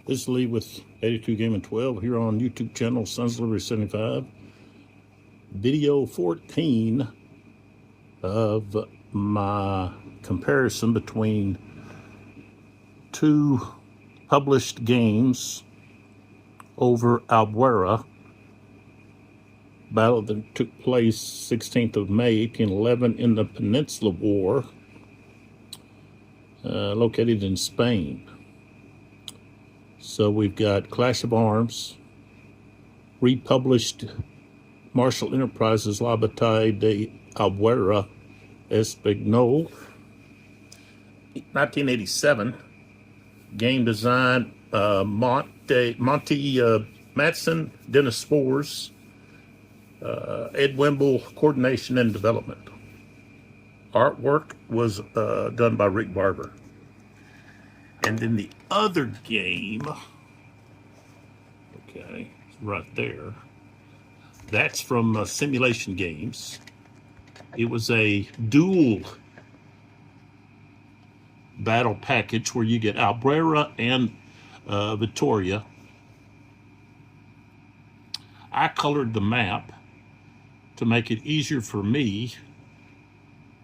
This is Lee with 82 Game and 12 here on YouTube channel Sons of Liberty 75. Video 14 of my comparison between two published games over Albuera, battle that took place 16th of May 1811 in the Peninsula War, located in Spain. So we've got Clash of Arms, republished Marshall Enterprises La Bataille de Albuera Espagnole, 1987. Game design, Monty Matson, Dennis Spores, Ed Wimble, coordination and development. Artwork was done by Rick Barber. And then the other game, okay, right there, that's from Simulation Games. It was a dual battle package where you get Albuera and Vittoria. I colored the map to make it easier for me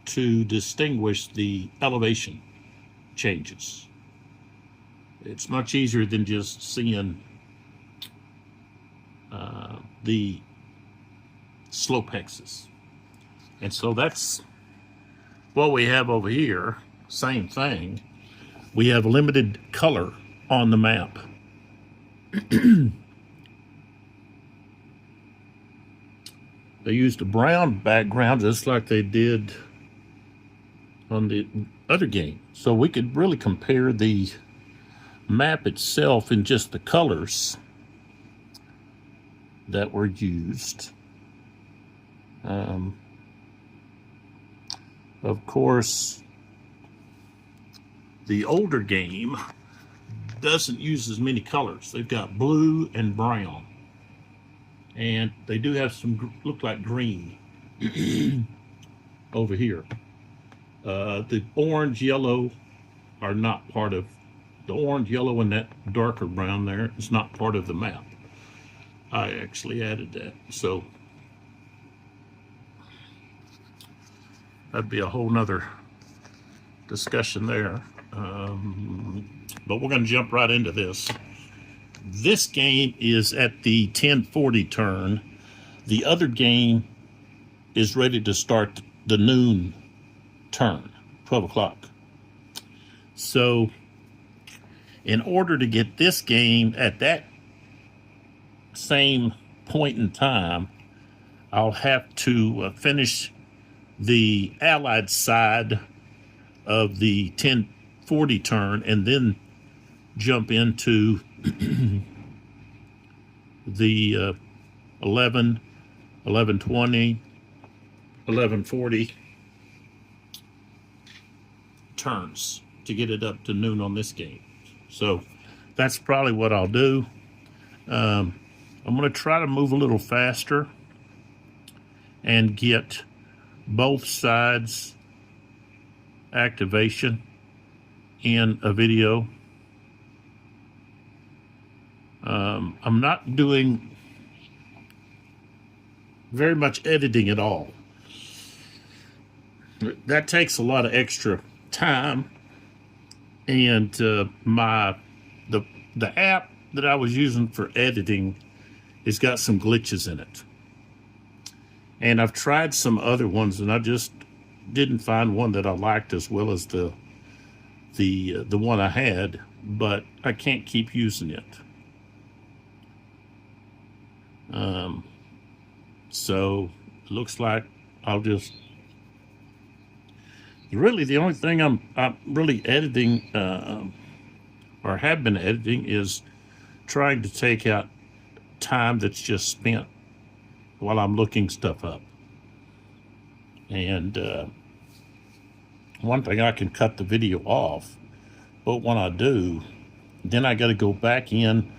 to distinguish the elevation changes. It's much easier than just seeing the slope hexes. And so that's what we have over here. Same thing. We have limited color on the map. They used a brown background just like they did on the other game. So we could really compare the map itself in just the colors that were used. Of course, the older game doesn't use as many colors. They've got blue and brown, and they do have some look like green over here. The orange, yellow are not part of the orange, yellow, and that darker brown there is not part of the map. I actually added that, so that'd be a whole nother discussion there. But we're going to jump right into this. This game is at the 10:40 turn. The other game is ready to start the noon turn, 12 o'clock. So in order to get this game at that same point in time, I'll have to finish the Allied side of the 10:40 turn and then jump into the 11, 11:20, 11:40 turns to get it up to noon on this game. So that's probably what I'll do. I'm going to try to move a little faster and get both sides activation in a video. I'm not doing very much editing at all. That takes a lot of extra time, and the app that I was using for editing has got some glitches in it. And I've tried some other ones, and I just didn't find one that I liked as well as the one I had, but I can't keep using it. So it looks like I'll just really the only thing I'm really editing or have been editing is trying to take out time that's just spent while I'm looking stuff up. And one thing, I can cut the video off, but when I do, then I got to go back in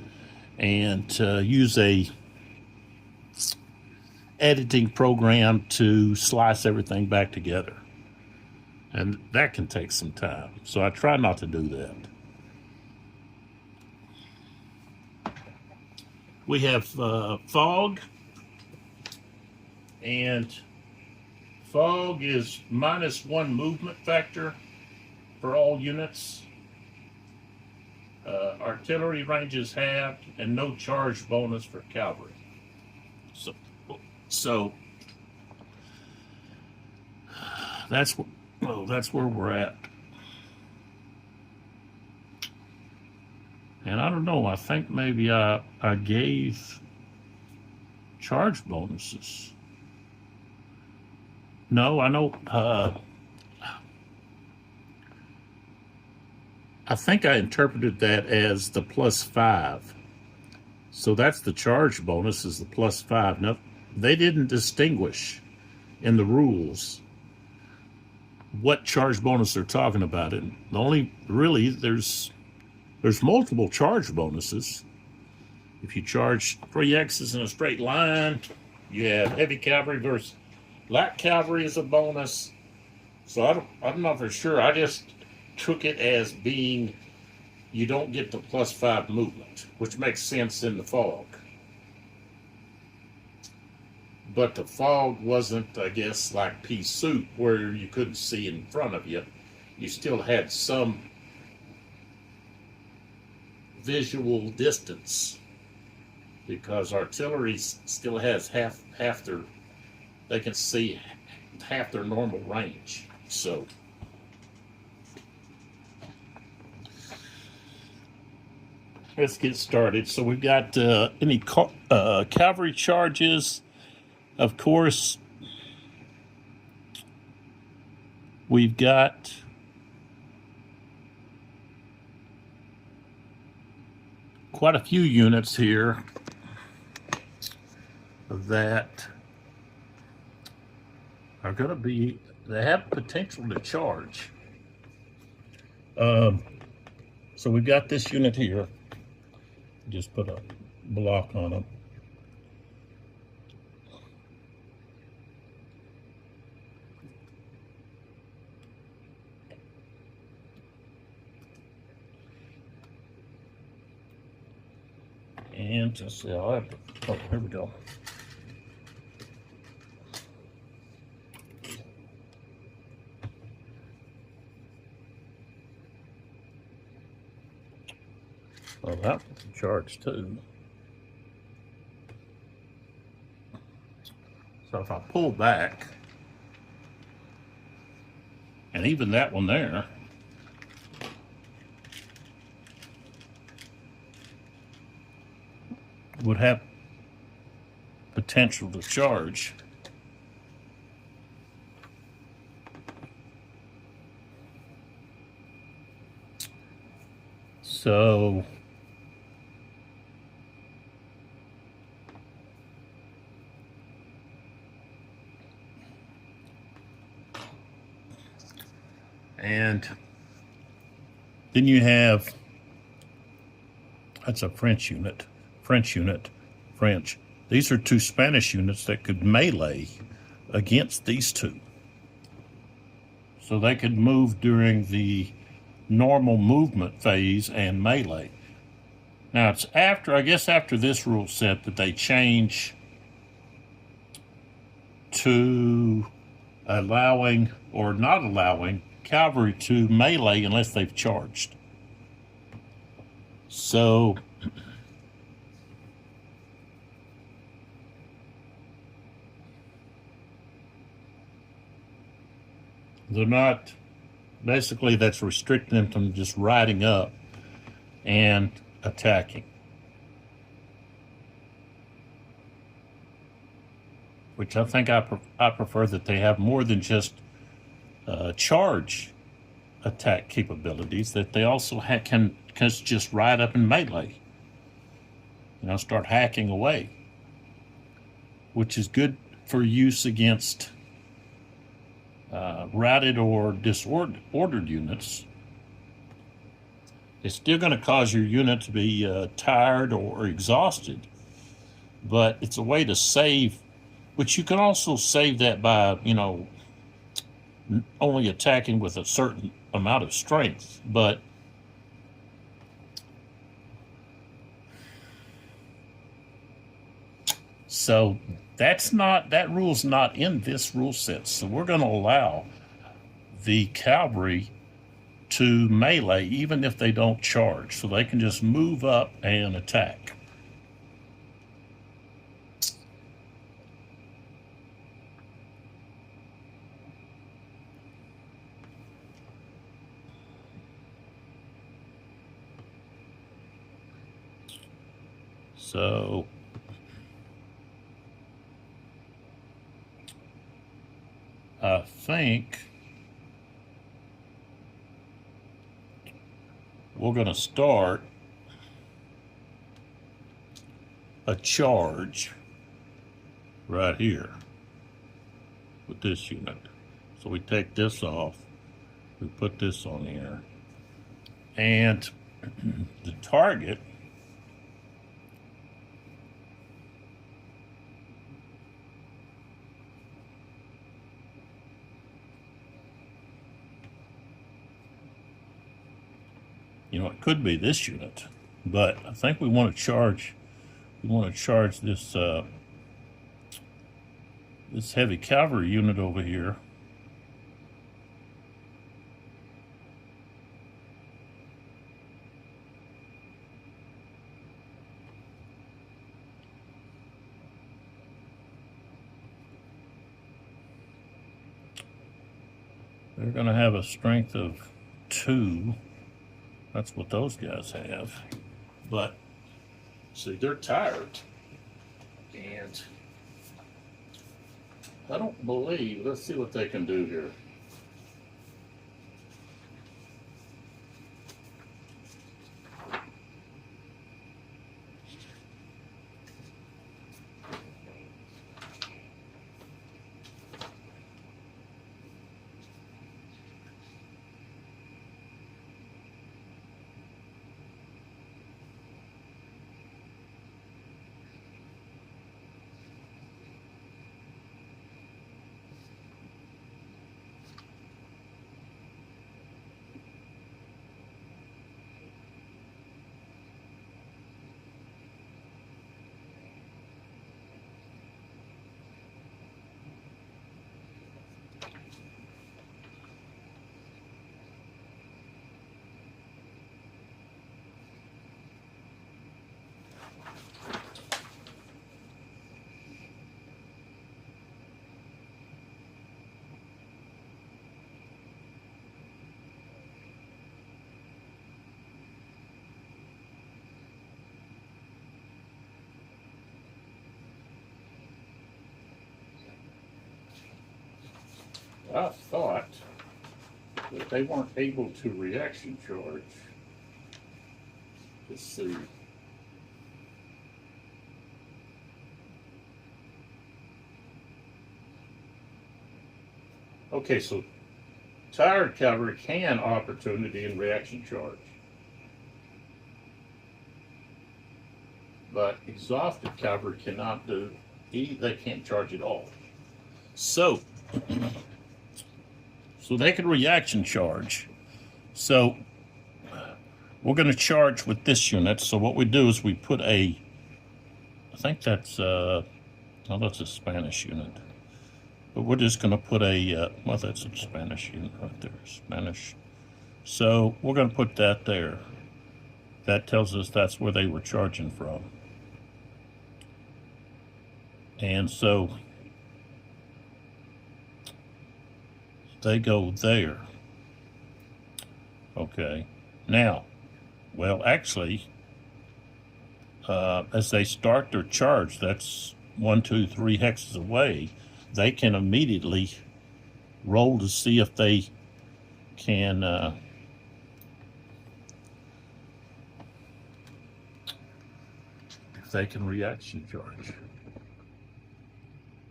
and use a editing program to slice everything back together. And that can take some time. So I try not to do that. We have fog, and fog is -1 movement factor for all units. Artillery ranges halved, and no charge bonus for cavalry. So that's where we're at. And I don't know, I think maybe I gave charge bonuses. No, I know, I think I interpreted that as the +5. So that's the charge bonus, is the +5. Now, they didn't distinguish in the rules what charge bonus they're talking about. And the only, really, there's multiple charge bonuses. If you charge 3 X's in a straight line, you have heavy cavalry versus light cavalry as a bonus. So I'm not for sure. I just took it as being you don't get the +5 movement, which makes sense in the fog. But the fog wasn't, I guess, like pea soup where you couldn't see in front of you. You still had some visual distance because artillery still has half their, they can see half their normal range. So let's get started. So we've got any cavalry charges. Of course, we've got quite a few units here that are going to be, they have potential to charge. So we've got this unit here. Just put a block on them. And just, oh, here we go. Well, that was a charge too. So if I pull back, and even that one there, would have potential to charge. So and then you have, that's a French unit. French. These are 2 Spanish units that could melee against these 2. So they could move during the normal movement phase and melee. Now it's after, I guess after this rule set, that they change to allowing or not allowing cavalry to melee unless they've charged. So they're not, basically that's restricting them from just riding up and attacking. Which I think I prefer that they have more than just charge attack capabilities, that they also can just ride up and melee. You know, start hacking away. Which is good for use against routed or disordered units. It's still going to cause your unit to be tired or exhausted, but it's a way to save, which you can also save that by, you know, only attacking with a certain amount of strength. But So that rule's not in this rule set. So we're going to allow the cavalry to melee even if they don't charge. So they can just move up and attack. So I think we're going to start a charge right here with this unit. So we take this off, we put this on here, and the target it could be this unit, but I think we want to charge this this heavy cavalry unit over here. They're going to have a strength of 2. That's what those guys have. But, see, they're tired. And I don't believe, let's see what they can do here. I thought that they weren't able to reaction charge. Let's see. Okay, so tired cavalry can opportunity and reaction charge. But exhausted cavalry cannot do, they can't charge at all. So they can reaction charge. So we're going to charge with this unit. So what we do is we put I think that's that's a Spanish unit. But we're just going to put well, that's a Spanish unit right there, Spanish. So we're going to put that there. That tells us that's where they were charging from. And so they go there. Okay. Now, well, actually, as they start their charge, that's 1, 2, 3 hexes away, they can immediately roll to see if they can reaction charge.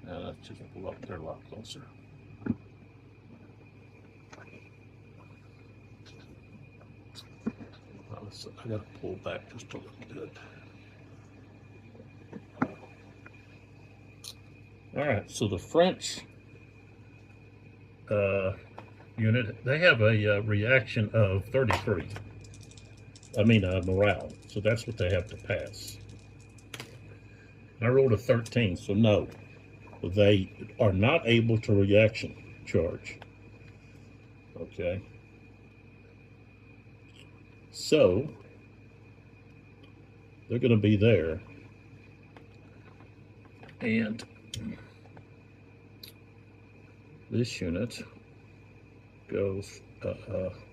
Now let's just pull up there a lot closer. I got to pull back just a little bit. All right, so the French unit, they have a reaction of 33. I mean, morale. So that's what they have to pass. I rolled a 13, so no. They are not able to reaction charge. Okay. So they're going to be there. And this unit goes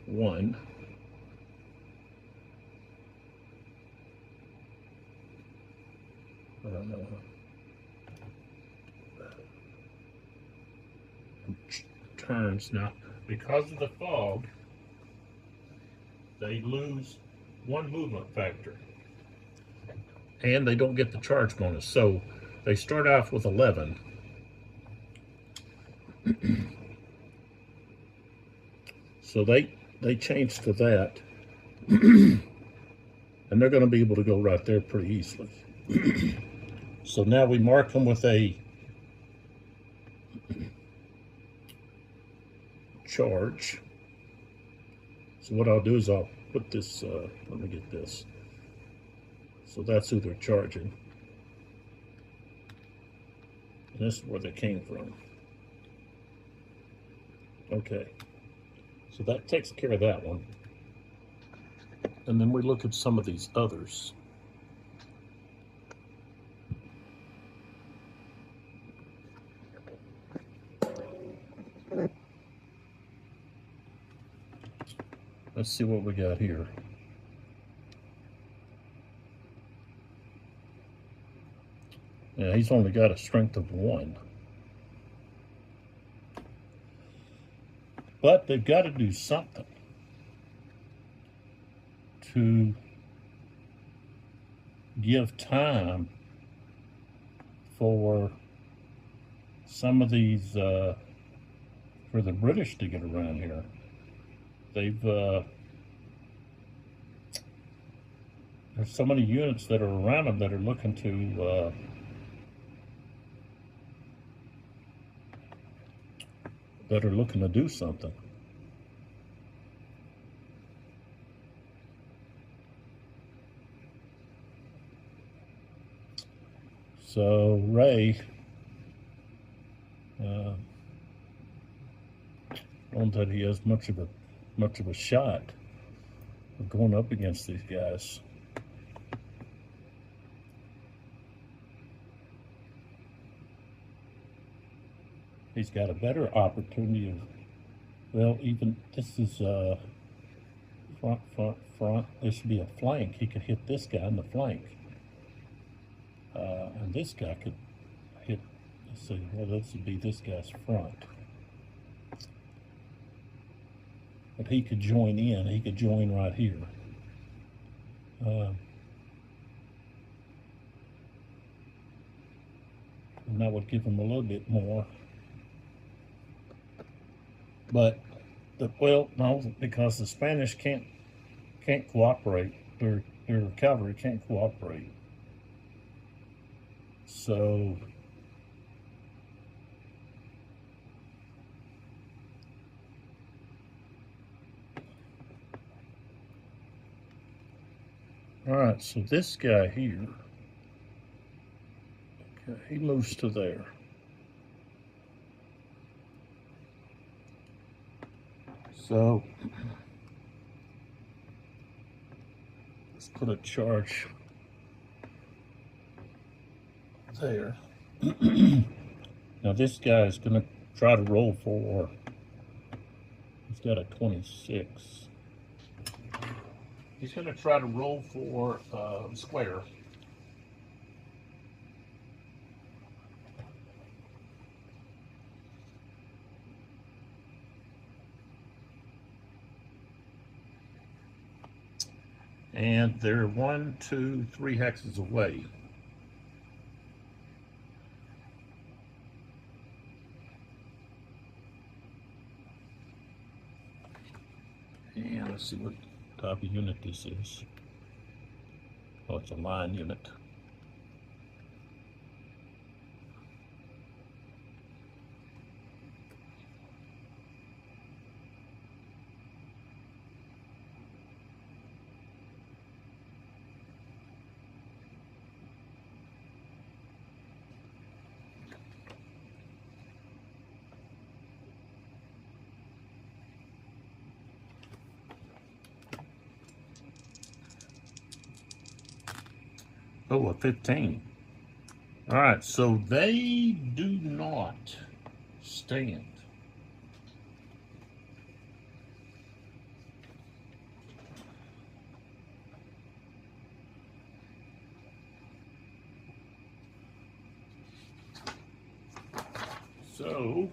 1. Turns now because of the fog. They lose 1 movement factor, and they don't get the charge bonus. So they start off with 11. So they change to that, and they're going to be able to go right there pretty easily. So now we mark them with a charge. So what I'll do is I'll put this, let me get this. So that's who they're charging. And this is where they came from. Okay. So that takes care of that one. And then we look at some of these others. Let's see what we got here. Yeah, he's only got a strength of 1. But they've got to do something to give time for some of these, for the British to get around here. They've, there's so many units that are around them that are looking to, do something. So Ray, don't that he has much of a shot of going up against these guys. He's got a better opportunity of, well, even this is front. This should be a flank. He could hit this guy in the flank. And this guy could hit, let's see, well, this would be this guy's front. But he could join in. He could join right here. And that would give him a little bit more. But well, no, because the Spanish can't cooperate. Their cavalry can't cooperate. So all right, so this guy here, okay, he moves to there. So let's put a charge there. Now this guy is going to try to roll for, he's got a 26. He's going to try to roll for square. And they're 1, 2, 3 hexes away. And let's see what type of unit this is. Oh, it's a line unit. Oh, a 15. All right, so they do not stand. So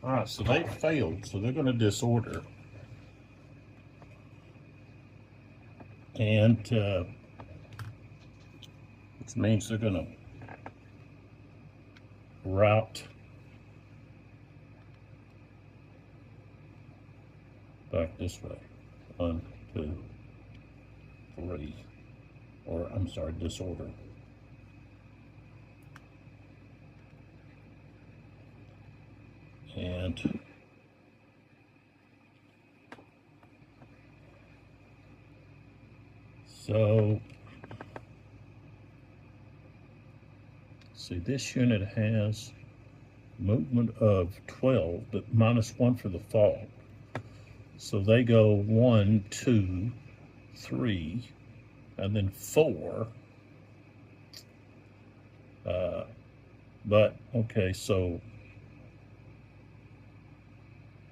all right, so they failed, so they're going to disorder. And which means they're going to route back this way. 1, 2, 3, or I'm sorry, disorder. And so, see, this unit has movement of 12, but -1 for the fall. So they go 1, 2, 3, and then 4. But, okay, so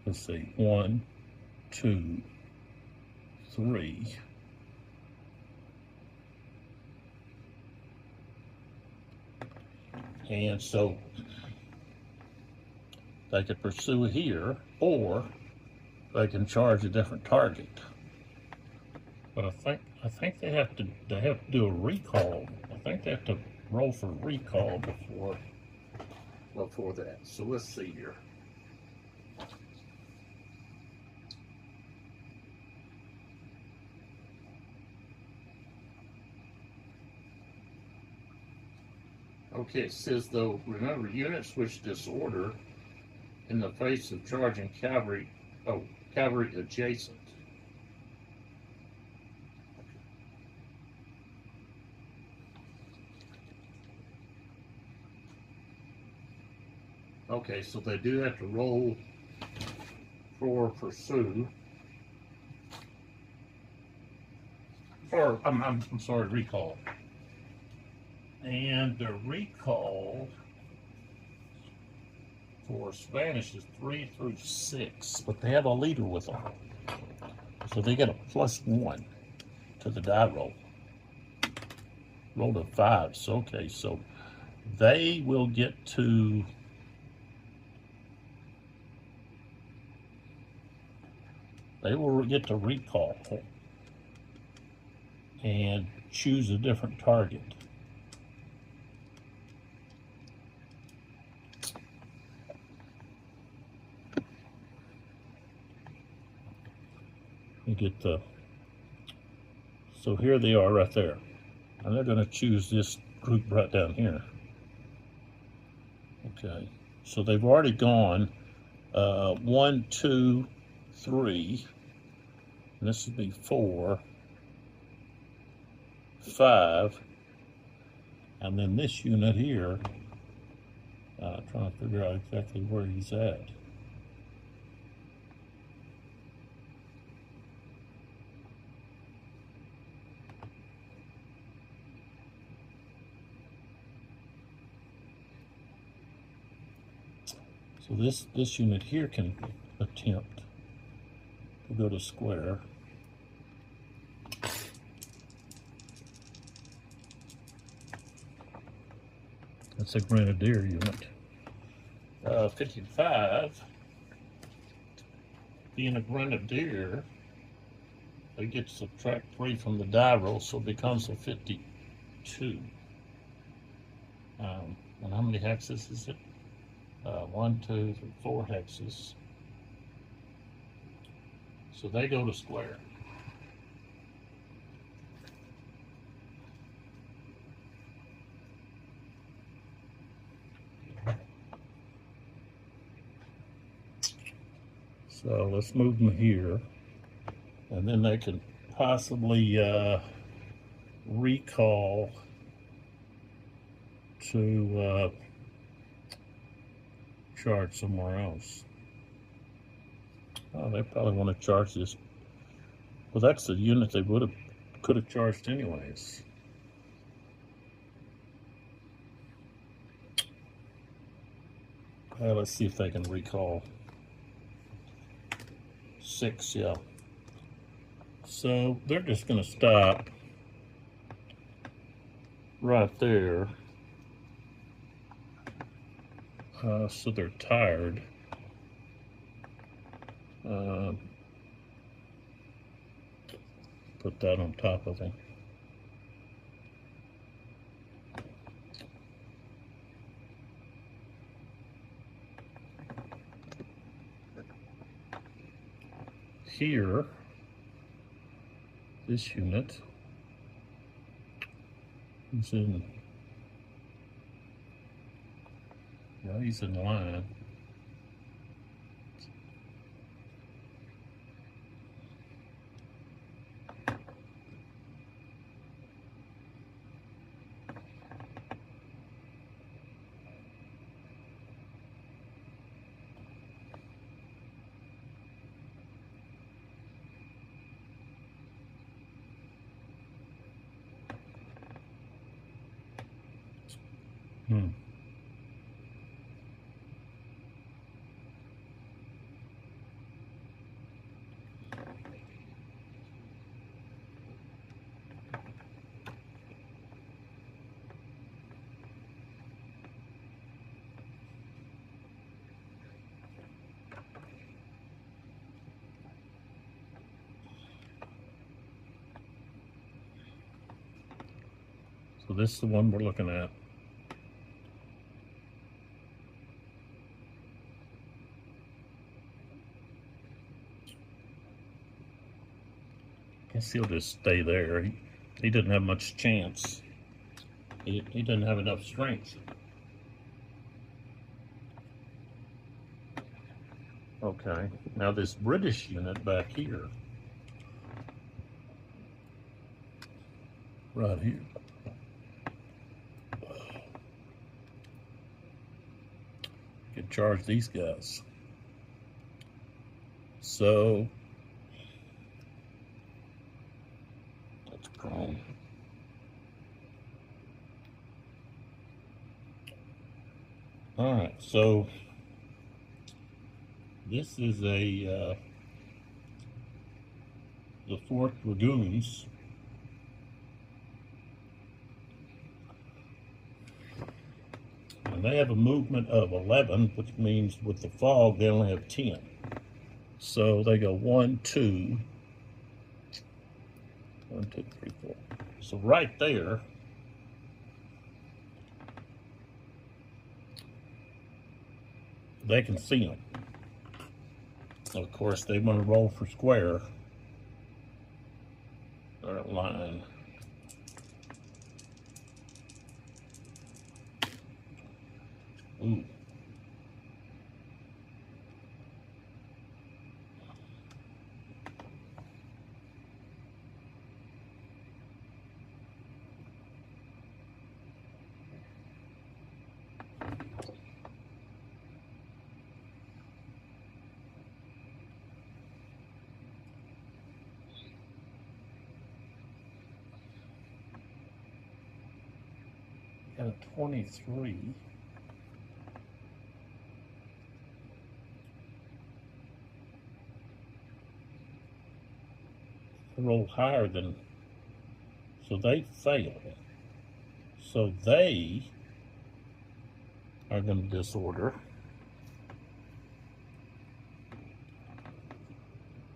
let's see, 1, 2, 3. And so they could pursue here, or they can charge a different target. But I think they have to do a recall. I think they have to roll for recall before that. So let's see here. Okay, it says though, remember, units which disorder in the face of charging cavalry, cavalry adjacent. Okay, so they do have to roll for pursue. Or, I'm sorry, recall. And the recall for Spanish is 3 through 6, but they have a leader with them. So they get a +1 to the die roll. Rolled a 5, so okay, so they will get to recall and choose a different target. You get the, so here they are right there, and they're going to choose this group right down here. Okay, so they've already gone 1, 2, 3, and this would be 4, 5, and then this unit here, trying to figure out exactly where he's at. So this unit here can attempt to go to square. That's a grenadier unit. 55, being a grenadier, they get to subtract 3 from the die roll, so it becomes a 52. And how many hexes is it? 1, 2, 3, 4 hexes. So they go to square. So let's move them here, and then they can possibly recall to charge somewhere else. Oh, they probably want to charge this. Well, that's the unit they could have charged anyways. Let's see if they can recall. 6, yeah. So they're just going to stop right there. So they're tired. Put that on top of them. Here, this unit is in, yeah, he's in line. So this is the one we're looking at. Guess he'll just stay there. He doesn't have much chance. He doesn't have enough strength. Okay, now this British unit back here, right here, could charge these guys. So that's prone. All right, so this is the 4th Dragoons. And they have a movement of 11, which means with the fog they only have 10. So they go 1, 2, 1, 2, 3, 4. So right there, they can see them. Of course, they want to roll for square. They're at line. Ooh. and a 23. Roll higher than, so they fail. So they are going to disorder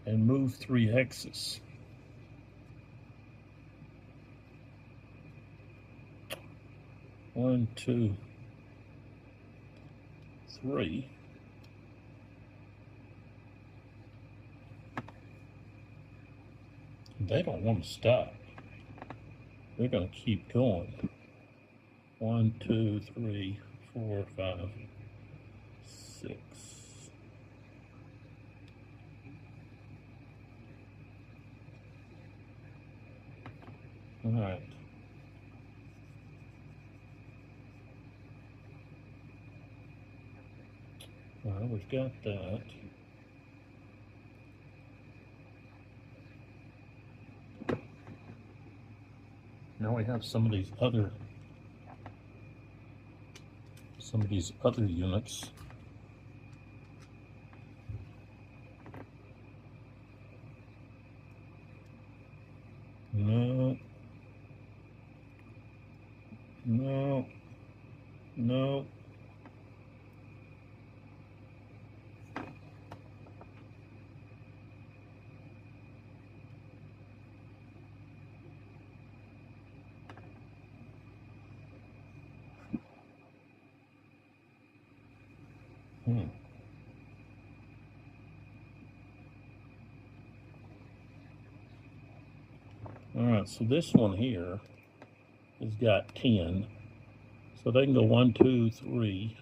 and move 3 hexes. One, two, three. They don't want to stop. They're going to keep going. 1, 2, 3, 4, 5, 6. All right. Well, we've got that. Now we have some of these other units. No. No. No. All right, so this one here has got 10. So they can go 1, 2, 3,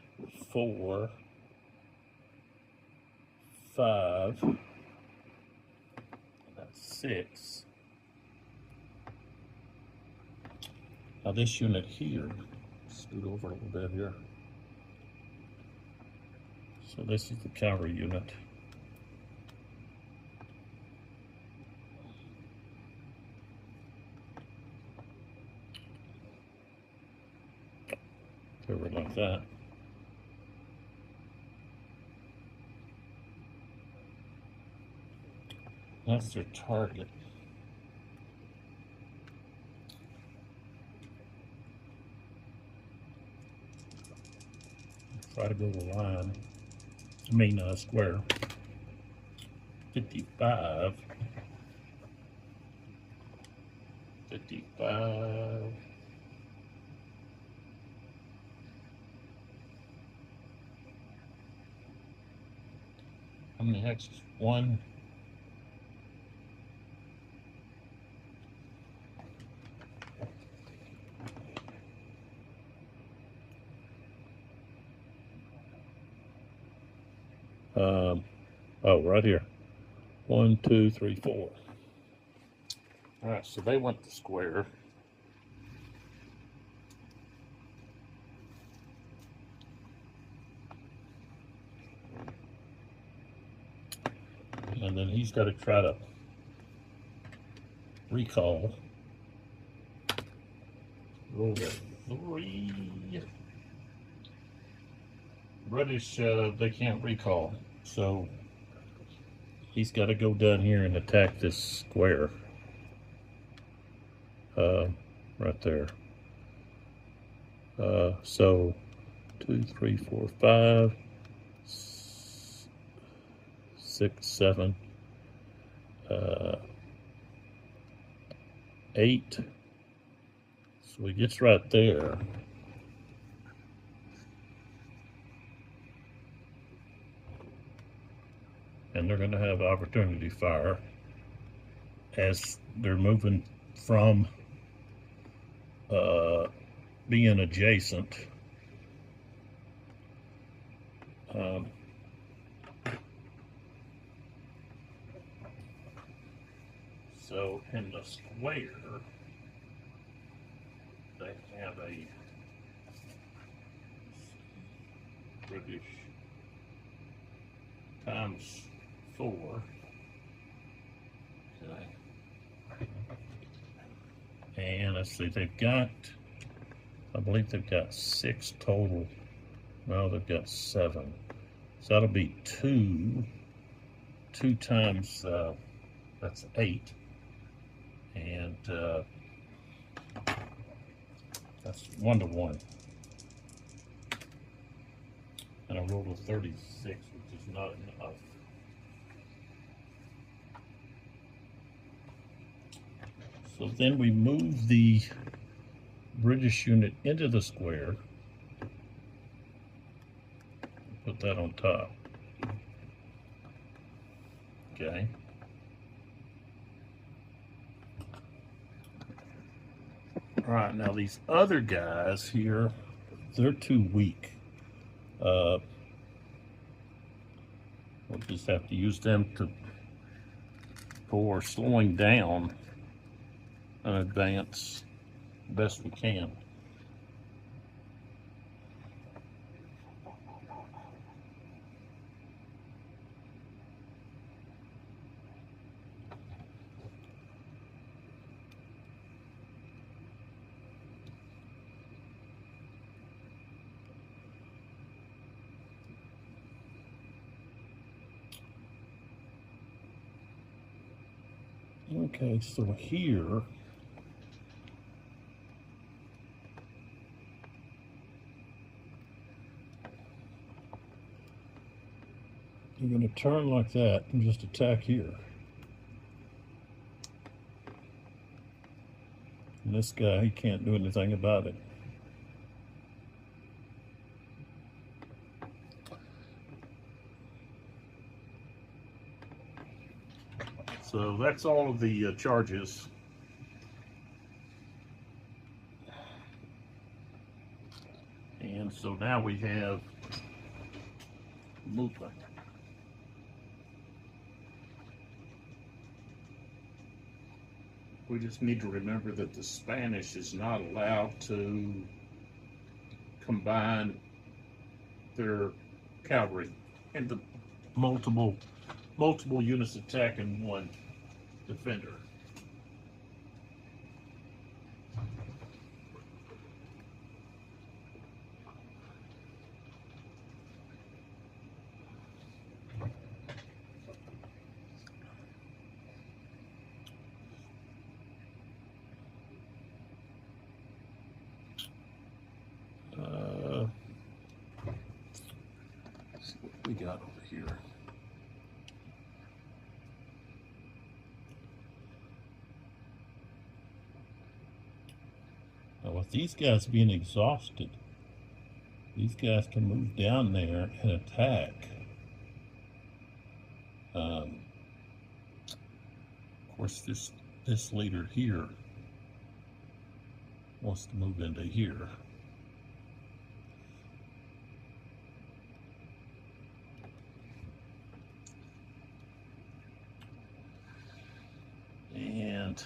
4, 5. That's 6. Now this unit here, scoot over a little bit here. So this is the cavalry unit. Over like that. That's their target. Try to go to line. I mean square. 55. 55. How many hexes? 1. Oh, right here. 1, 2, 3, 4. All right, so they went to square. And then he's got to try to recall. Roll that 3. British, they can't recall. So he's got to go down here and attack this square. Right there. So 2, 3, 4, 5, 6, 7, 8. So he gets right there. And they're going to have opportunity fire as they're moving from being adjacent. So in the square, they have a British times 4. Okay. And let's see, they've got I believe they've got 6 total. No, they've got 7. So that'll be 2 times, that's 8. And that's 1 to 1. And I rolled a 36, which is not enough. So then we move the British unit into the square. Put that on top. Okay. All right, now these other guys here, they're too weak. We'll just have to use them for slowing down an advance best we can. Okay, so here you're going to turn like that and just attack here. And this guy, he can't do anything about it. So that's all of the charges. And so now we have movement. We just need to remember that the Spanish is not allowed to combine their cavalry into multiple units attacking one defender. Let's see what we got over here. Now, with these guys being exhausted, these guys can move down there and attack. Of course, this leader here wants to move into here. And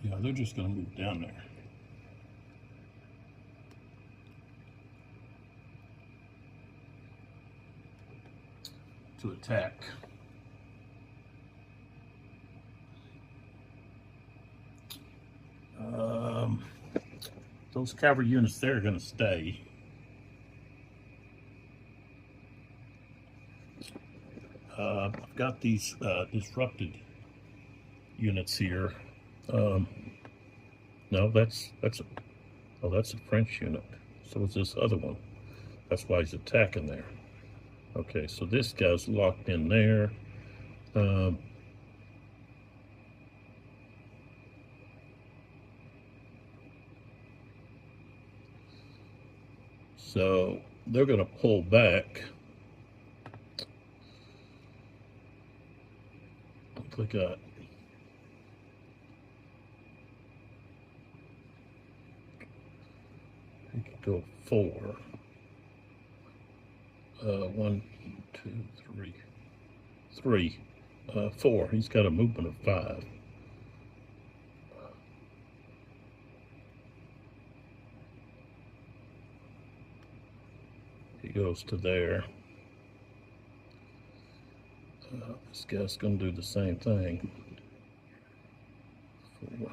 yeah, they're just going to move down there. To attack. Those cavalry units there are going to stay. I've got these disrupted units here. No, that's a French unit. So is this other one. That's why he's attacking there. Okay, so this guy's locked in there. So they're going to pull back. They got you could go 4. 1, 2, 3. 4. He's got a movement of 5. He goes to there. This guy's going to do the same thing. 4.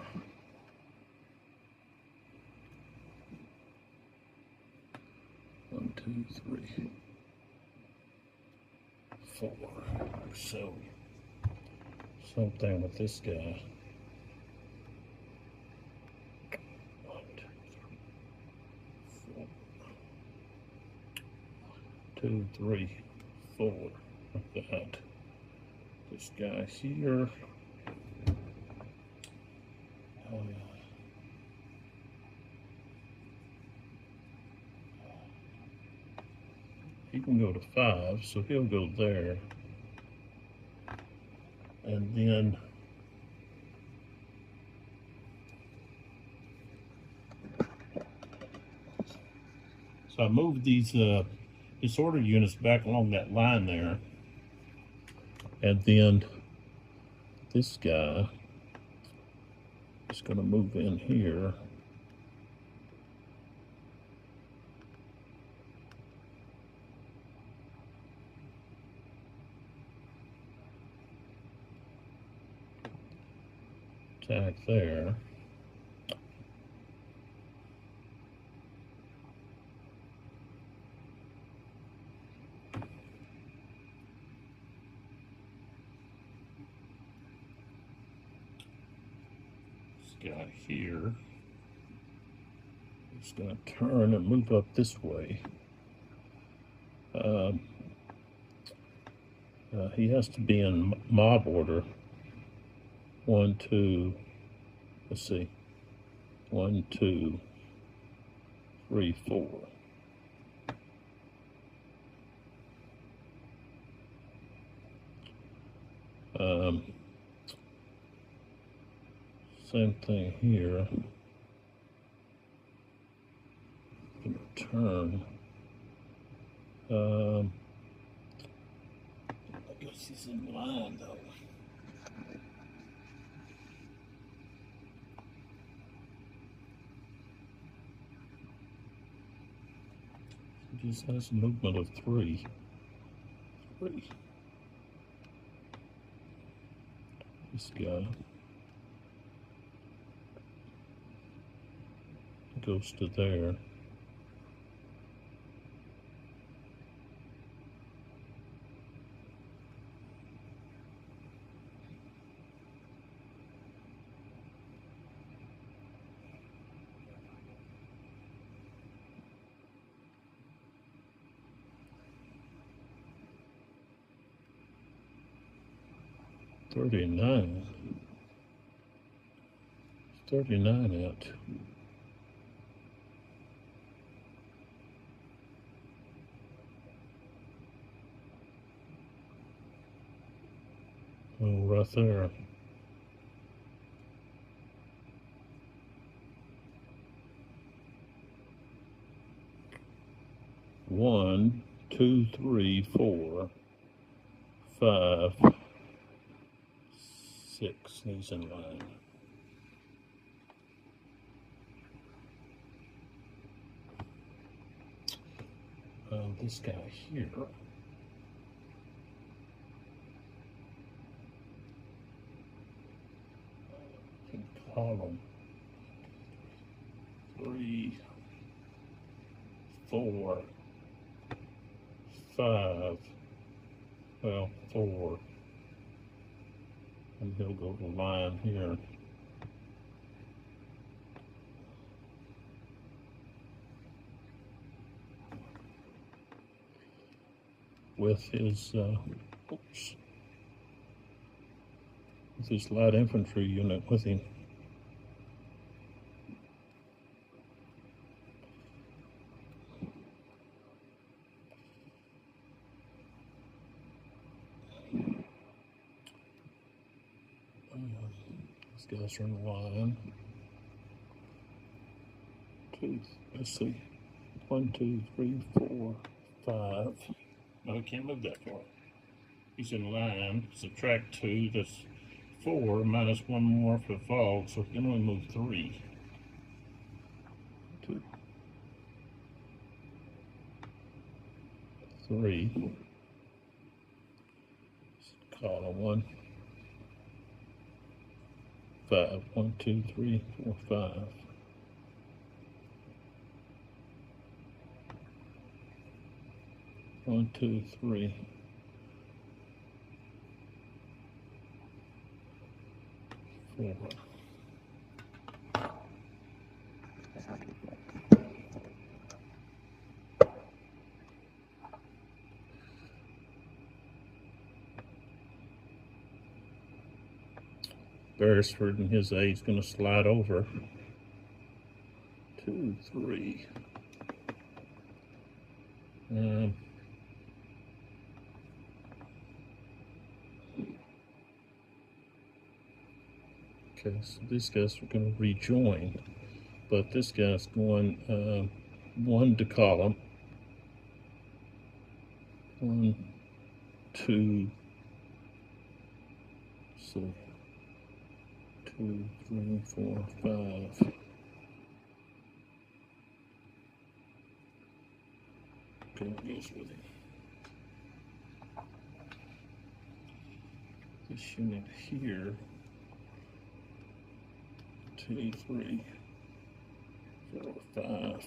1, 2, 3, 4. So, same thing with this guy. 1, 2, 3, 4. Like that. This guy here. He can go to 5, so he'll go there. And then so I moved these disorder units back along that line there. And then this guy is going to move in here. Tag there. This guy here is going to turn and move up this way. He has to be in mob order. 1, 2, let's see, 1, 2, 3, 4. Same thing here. Turn. I guess he's in line though. He just has a movement of 3. 3. This guy goes to there. $39 out. Oh, right there. One, 2, 3, 4, 5, 6. He's in line. This guy here. In column 3, 4, 5. Well, 4. And he'll go to line here. With his light infantry unit with him. These guys are in line. 2, let's see, 1, 2, 3, 4, 5. No, we can't move that far. He's in line. Subtract 2. That's 4 minus 1 more for fog, so he can only move 3. 2, 3. Column 1, 5. 1, 2, 3, 4, 5. 1, 2, 3. 4. Beresford and his aide is going to slide over. 2, 3. Okay, so these guys are going to rejoin, but this guy's going 1 to column. 1, 2, so 2, 3, 4, 5. Okay, what goes with him? This unit here. 2, 3, 4, 5.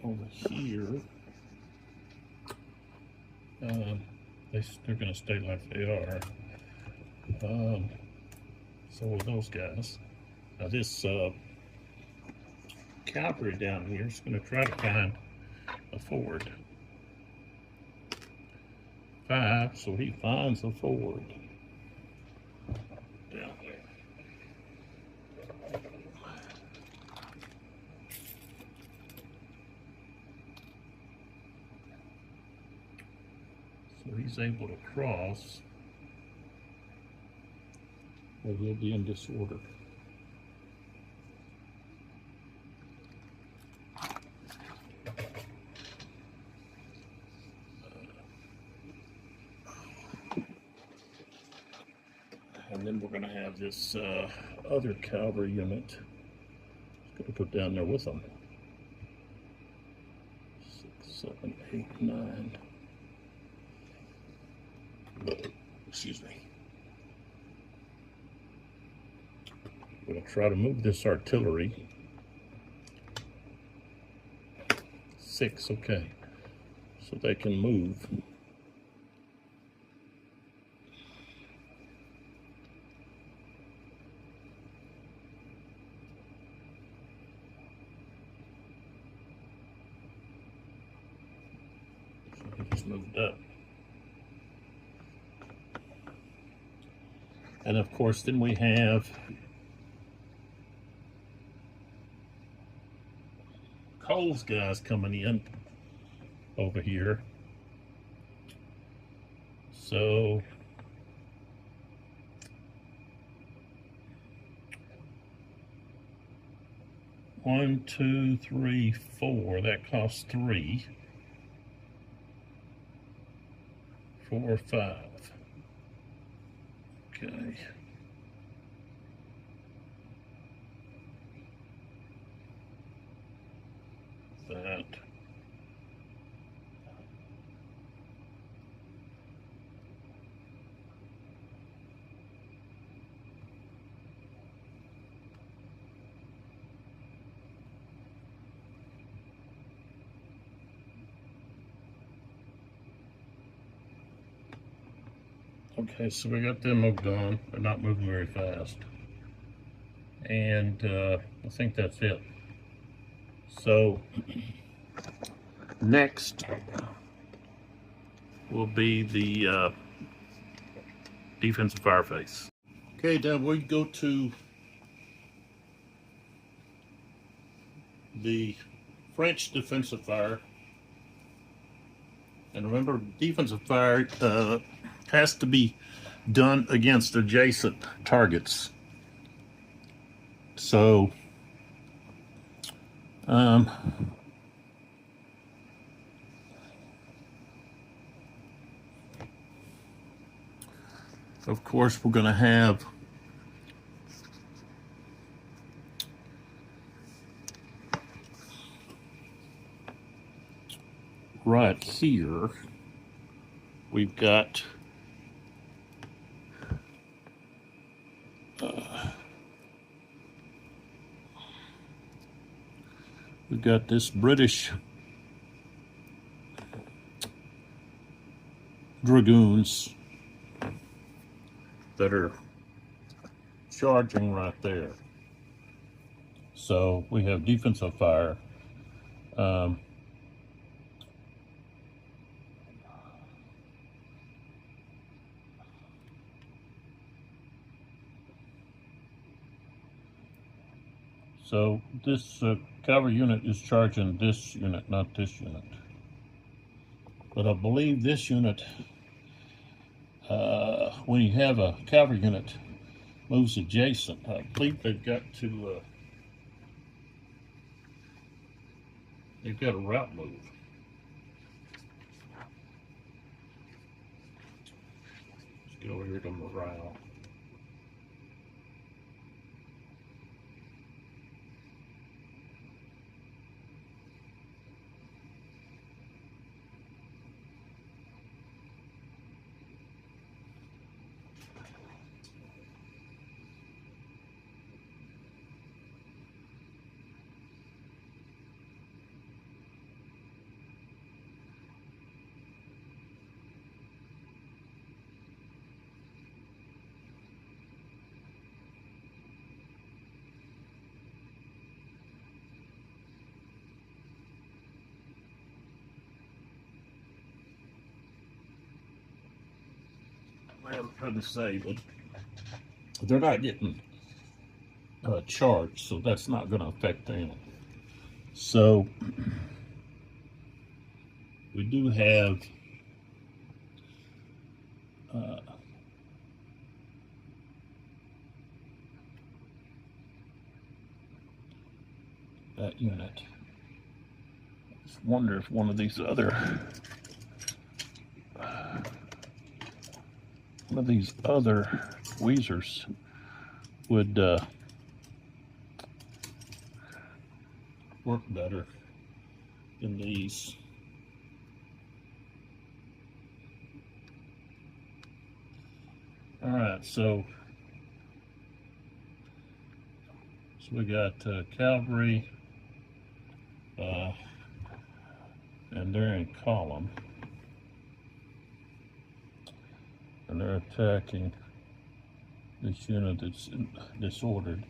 Over here, they're going to stay like they are. So with those guys, now this cavalry down here is going to try to find a ford. 5, so he finds a ford down there. So he's able to cross, or he'll be in disorder. And then we're going to have this other cavalry unit. It's going to go down there with them. 6, 7, 8, 9. Excuse me. We're going to try to move this artillery. 6, okay. So they can move. So he just moved up. And of course, then we have Cole's guys coming in over here. So one, 2, 3, 4. That costs 3. 4, 5. Okay. That. Okay, so we got them moved on. They're not moving very fast. And I think that's it. So next will be the defensive fire face. Okay, now we go to the French defensive fire. And remember, defensive fire has to be done against adjacent targets. So, of course, we're going to have right here, we've got this British dragoons that are charging right there. So we have defensive fire. So this cavalry unit is charging this unit, not this unit. But I believe this unit, when you have a cavalry unit moves adjacent, I believe they've got a route move. Let's get over here to morale. I'm trying to say, but they're not getting charged, so that's not going to affect them. So we do have that unit. I just wonder if one of these other tweezers would work better than these. All right, so we got cavalry, and they're in column, and they're attacking this unit that's disordered.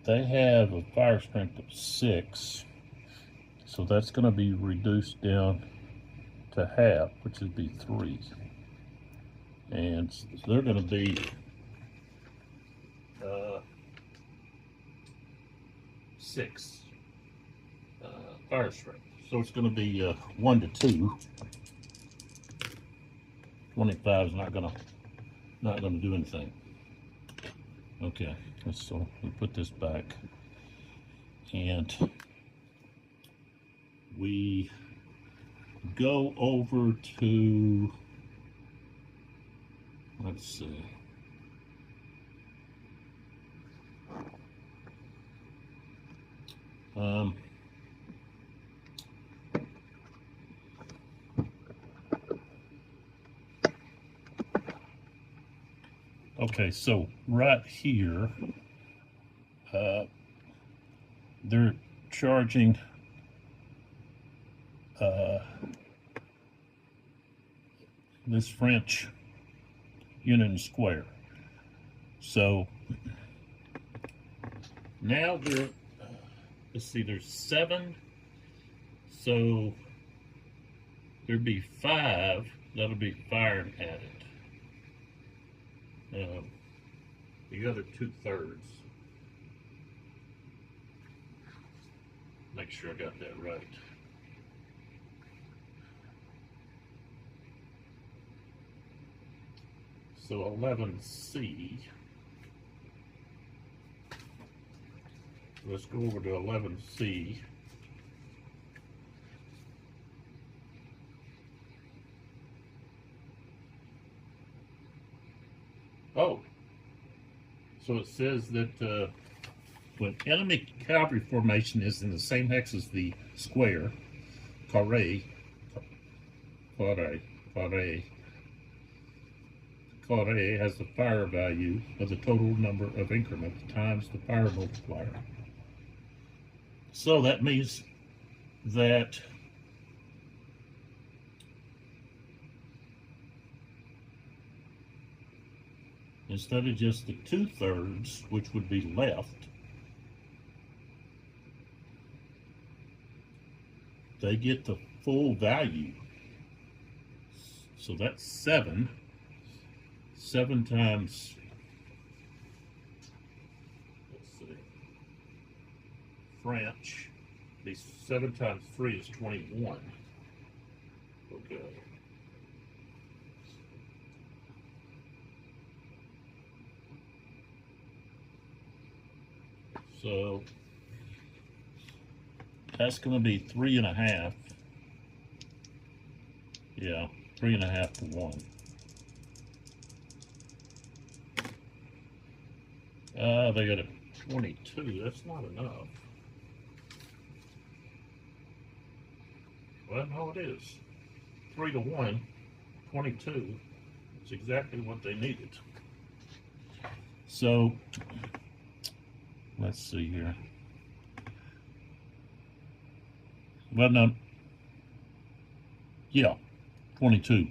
They have a fire strength of 6, so that's going to be reduced down to half, which would be 3. And they're going to be 6 fire strength. So it's going to be 1 to 2. 25 is not going to do anything. Okay, so we put this back, and we go over to, let's see, okay, so right here, they're charging this French Union Square. So now let's see, there's 7, so there'd be 5 that'll be firing at it. The other 2/3. Make sure I got that right. So 11C. Let's go over to 11C. Oh, so it says that when enemy cavalry formation is in the same hex as the square, carré, carré has the fire value of the total number of increments times the fire multiplier. So that means that instead of just the 2/3, which would be left, they get the full value. So that's 7. 7 times, let's see, French. 7 times 3 is 21. Okay. So that's going to be 3.5. Yeah, 3.5 to 1. They got a 22. That's not enough. Well, no, it is. 3 to 1, 22. It's exactly what they needed. So let's see here. Well, no. Yeah, 22.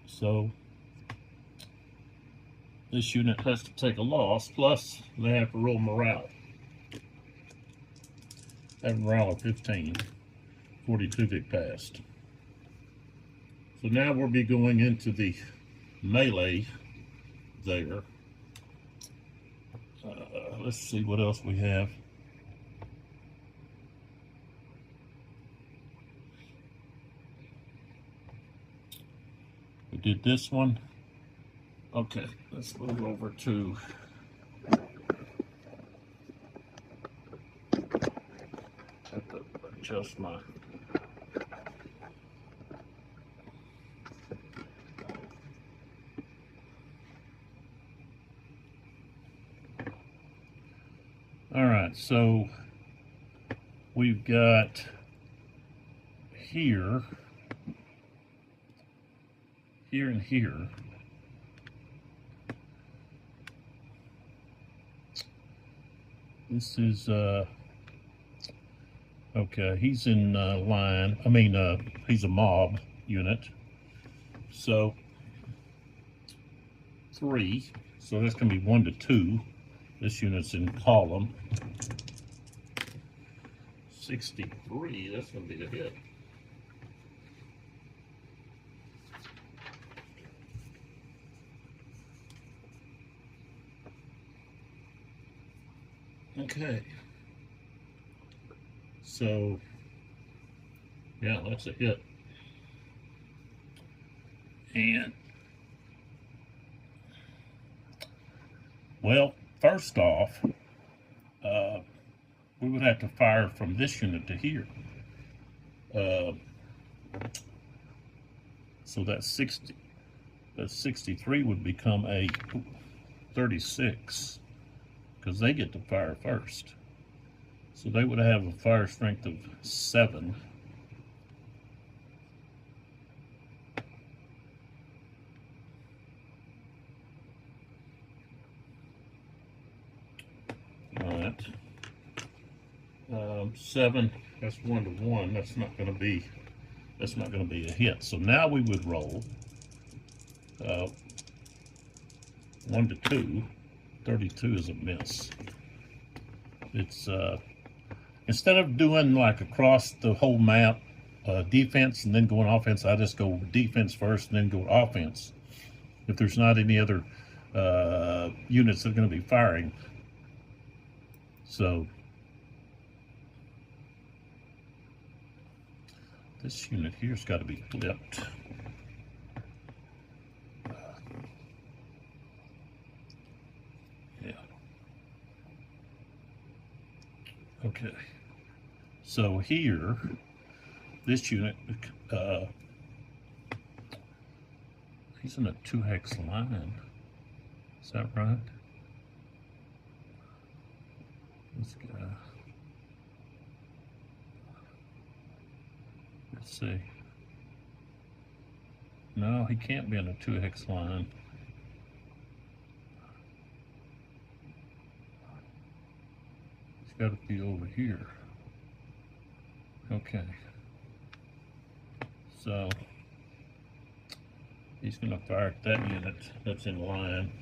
So this unit has to take a loss, plus they have to roll morale. They have morale of 15. 42 they passed. So now we'll be going into the melee there. Let's see what else we have. We did this one. Okay, let's move over to have to adjust my all right, so we've got here, and here. This is okay, he's in line. I mean, he's a mob unit. So 3. So that's going to be 1 to 2. This unit's in column. 63. That's going to be a hit. Okay. So, yeah, that's a hit. And, well, first off, we would have to fire from this unit to here. So that 60, that 63 would become a 36, because they get to fire first. So they would have a fire strength of 7. All right. 7. That's 1 to 1. That's not going to be a hit. So now we would roll 1 to 2. 32 is a miss. It's instead of doing like across the whole map, defense and then going offense, I just go defense first and then go offense. If there's not any other units that are going to be firing. So this unit here's got to be flipped. Okay, so here, this unit, he's in a 2-hex line. Is that right? This guy. Let's see. No, he can't be in a 2-hex line. He's got to be over here. Okay. So he's going to fire at that unit that's in line.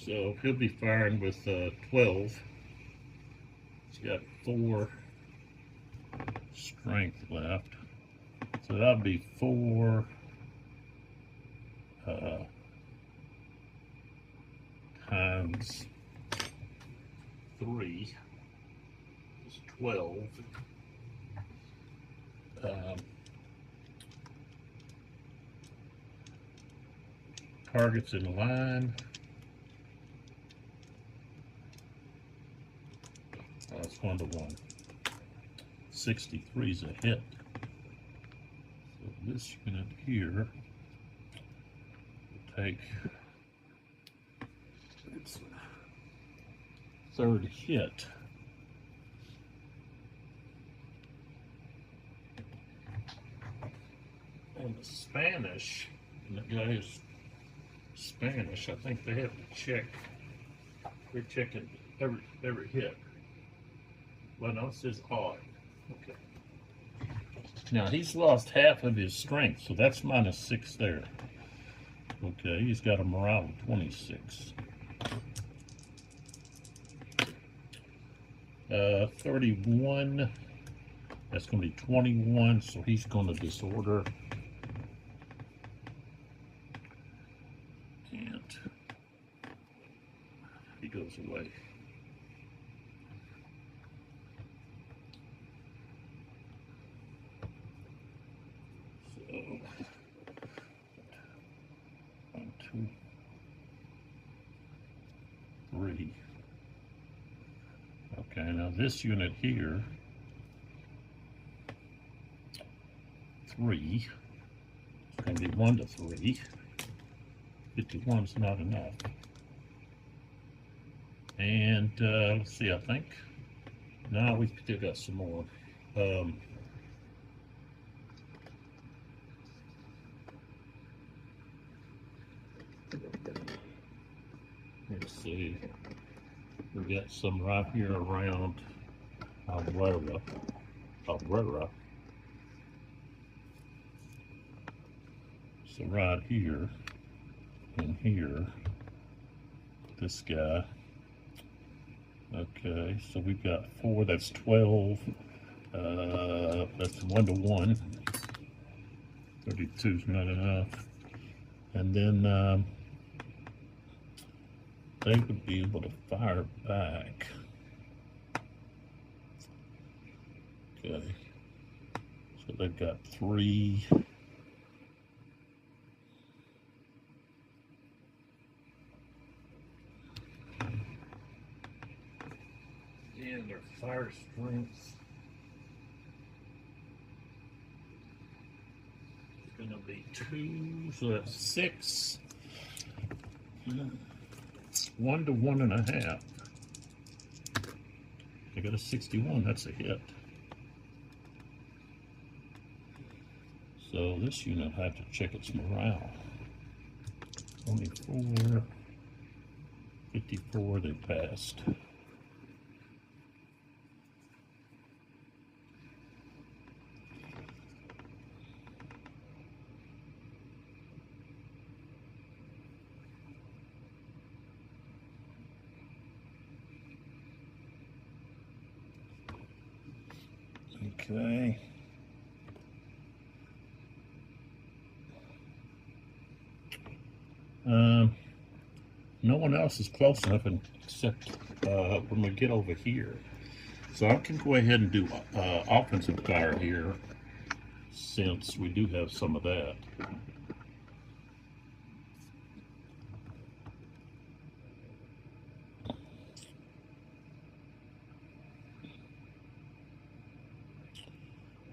So he'll be firing with 12. He's got 4 strength left. So that'll be 4 times 3 is 12. Targets in line. That's 1-to-1. 63 is a hit. So this unit here will take its 3rd hit. And the Spanish, and the guy is Spanish, I think they have to check. They're checking every hit. Well, no, it says odd. Okay. Now he's lost half of his strength, so that's -6 there. Okay, he's got a morale of 26. 31. That's going to be 21, so he's going to disorder. And he goes away. So 1, 2, 3. Okay, now this unit here, 3. It's going to be 1-to-3. 51's not enough. And let's see, I think. No, we still got some more. Let's see. We got some right here around Albuera. So right here and here, this guy. Okay, so we've got 4, that's 12. That's 1-to-1. 32's not enough. And then they would be able to fire back. Okay, so they've got 3. And their fire strength is going to be 2, so that's 6. 1 to 1.5. I got a 61, that's a hit. So this unit had to check its morale. 24, 54, they passed. Okay. No one else is close enough except when we get over here. So I can go ahead and do offensive fire here since we do have some of that.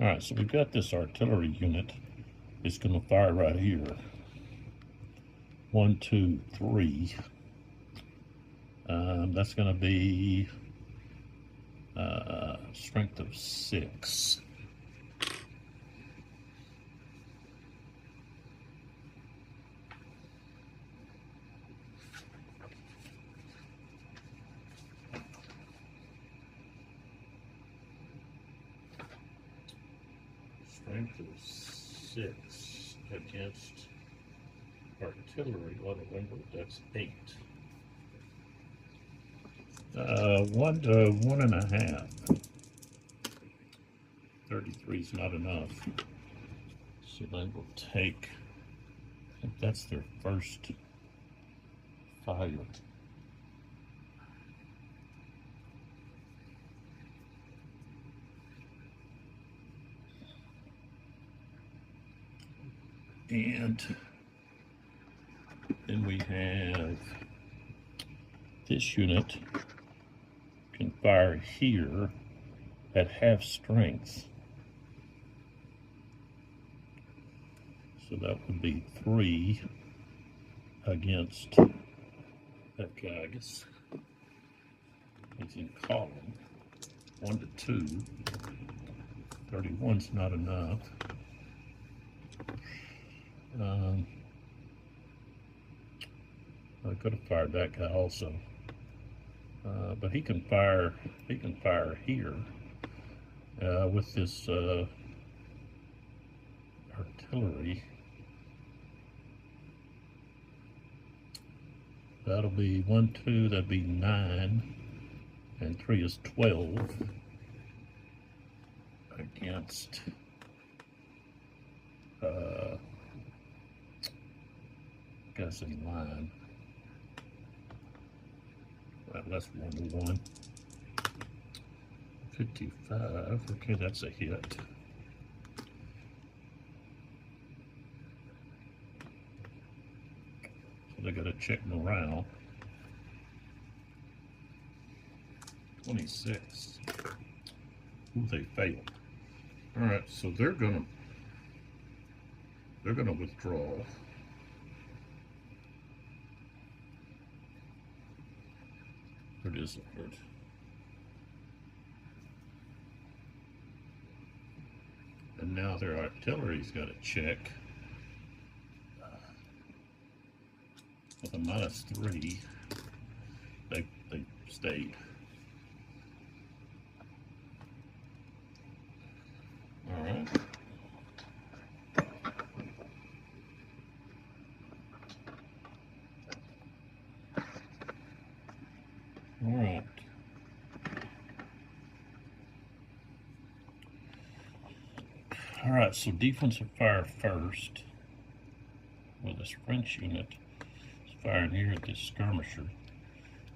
All right, so we've got this artillery unit. It's going to fire right here. 1, 2, 3. That's going to be strength of 6. Strength of 6 against artillery. Well, remember, that's 8. 1 to 1.5. 33 is not enough. So they will take, I think that's their first fire. And then we have this unit can fire here at half strength. So that would be 3 against that guy. I guess he's in column. 1 to 2. 31's not enough. I could have fired that guy also, but he can fire. He can fire here with this artillery. That'll be 1, 2. That'd be 9, and 3 is 12 against. Guys in line. Well, that's 1 to 1. 55. Okay, that's a hit. So they got to check morale. 26. Ooh, they failed. All right, so they're gonna withdraw. Where is it? And now their artillery's got to check with a -3. They stayed. All right. All right. All right, so defensive fire first. Well, this French unit is firing here at this skirmisher,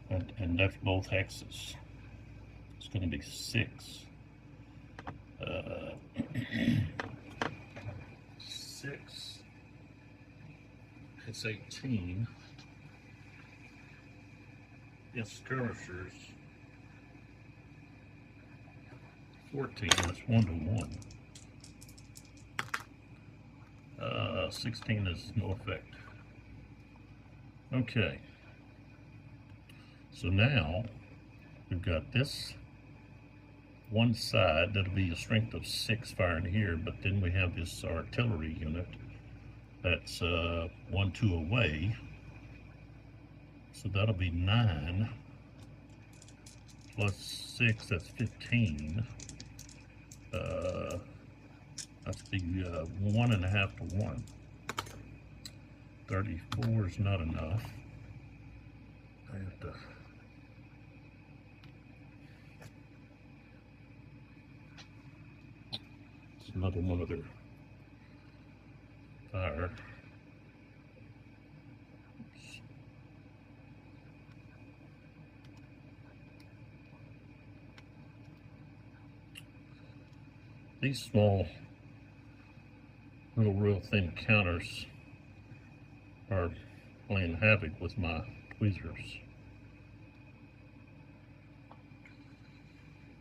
and that's both hexes. It's going to be 6. 6. It's 18. Yes, skirmishers. 14. That's 1 to 1. 16 is no effect. Okay. So now we've got this one side that'll be a strength of 6 firing here, but then we have this artillery unit that's 1, 2 away. So that'll be 9 plus 6, that's 15. That's the 1.5 to 1. 34 is not enough. I have to. It's another one of their fire. These small, little real thin counters are playing havoc with my tweezers.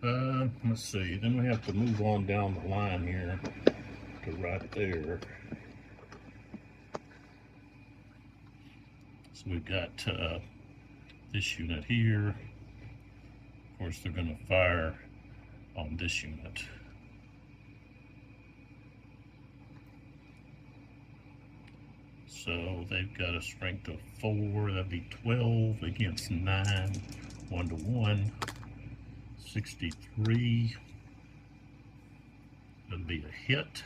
Let's see. Then we have to move on down the line here to right there. So we've got this unit here. Of course, they're going to fire on this unit. So they've got a strength of 4. That'd be 12 against 9. 1 to 1. 63. That'd be a hit.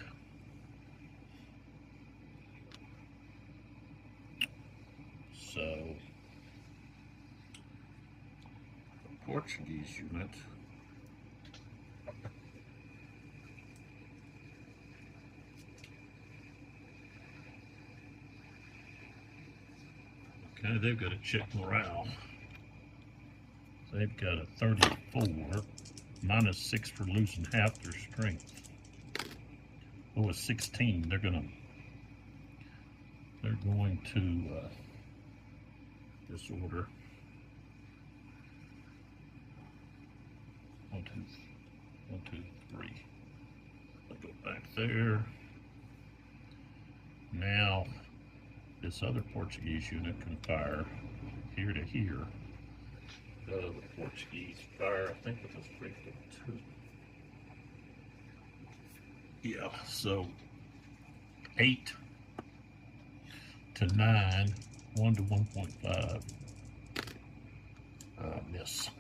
So the Portuguese unit okay, they've got to check morale. They've got a 34, -6 for losing half their strength. Oh, a 16. They're going to disorder. 1, 2, 3. I'll go back there. Now, this other Portuguese unit can fire here to here. The Portuguese fire, I think, with a strength of 2. Yeah, so 8 to 9, 1 to 1.5. Miss.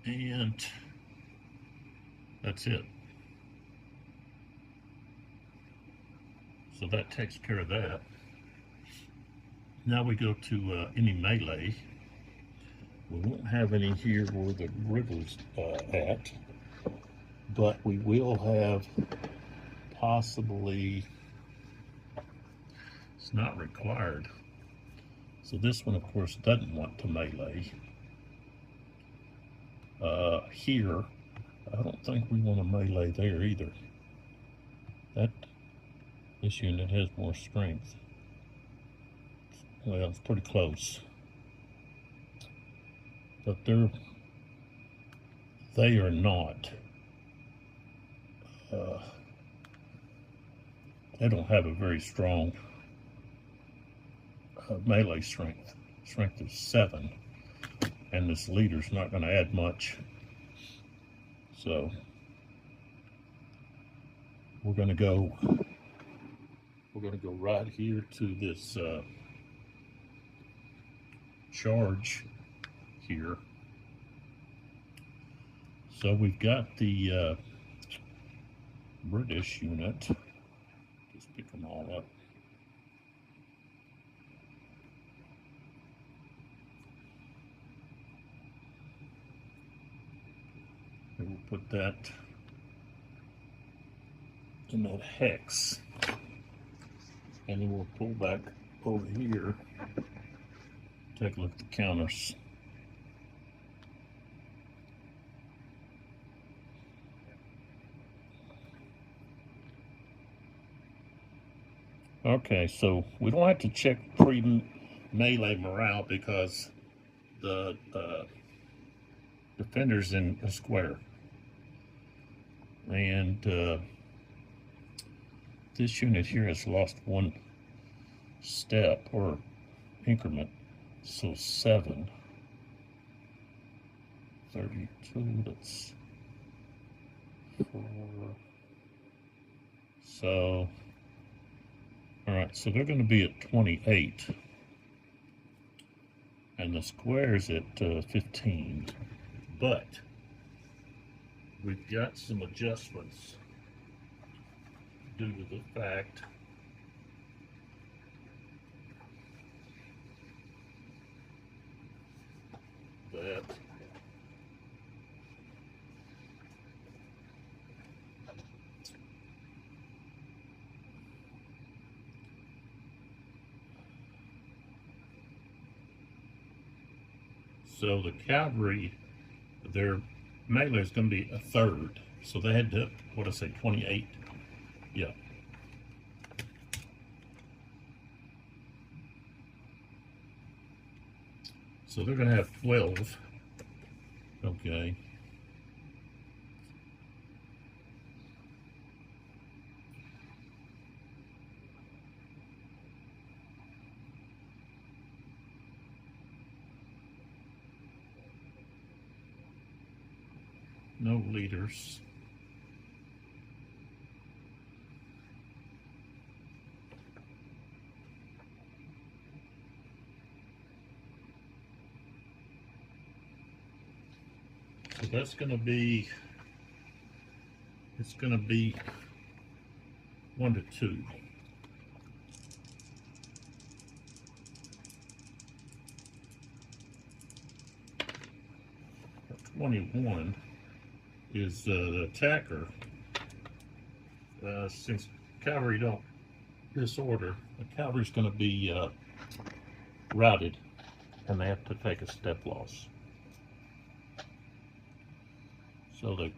And that's it. So that takes care of that. Now we go to any melee. We won't have any here where the river's at, but we will have possibly, it's not required. So this one, of course, doesn't want to melee. Here, I don't think we want to melee there either. This unit has more strength. Well, it's pretty close. But they are not. They don't have a very strong melee strength. Strength of 7. And this leader's not going to add much. So we're going to go right here to this charge here. So we've got the British unit. Just pick them all up. And we'll put that in that hex. And then we'll pull back over here. Take a look at the counters. Okay, so we don't have to check pre-melee morale because the defender's in a square. And this unit here has lost 1 step or increment. So 7. 32, that's 4. So, all right, so they're going to be at 28. And the square's at 15. But we've got some adjustments due to the fact that so the cavalry, their melee is going to be a 1/3. So they had to, what did I say, 28? Yeah. So they're going to have 12. Okay. No leaders. So that's going to be, it's going to be 1 to 2. 21 is the attacker. Since cavalry don't disorder, the cavalry's going to be routed, and they have to take a step loss. So that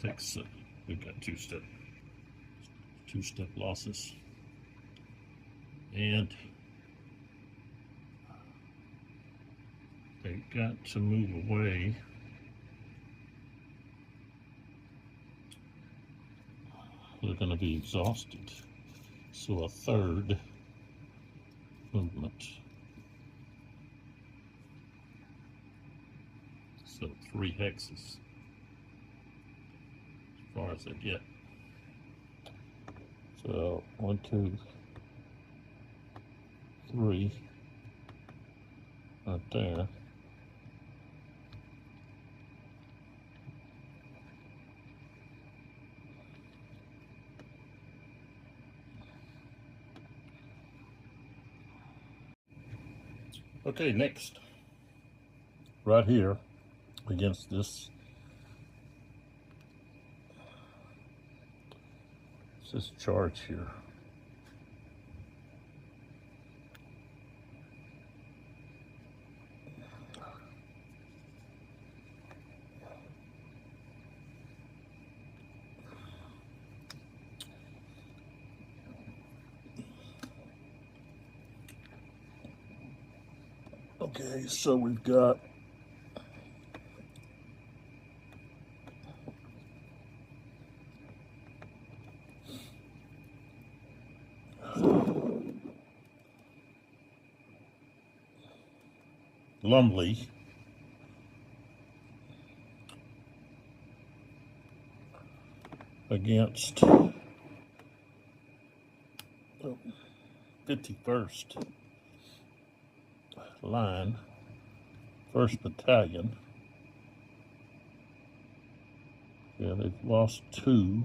takes we've got two step losses, and they've got to move away. They're going to be exhausted, so a third movement. So 3 hexes as far as I get. So 1, 2, 3 right there. Okay, next, right here against this charge here. Okay, so we've got Lumley against 51st Line, 1st Battalion. Yeah, they've lost 2.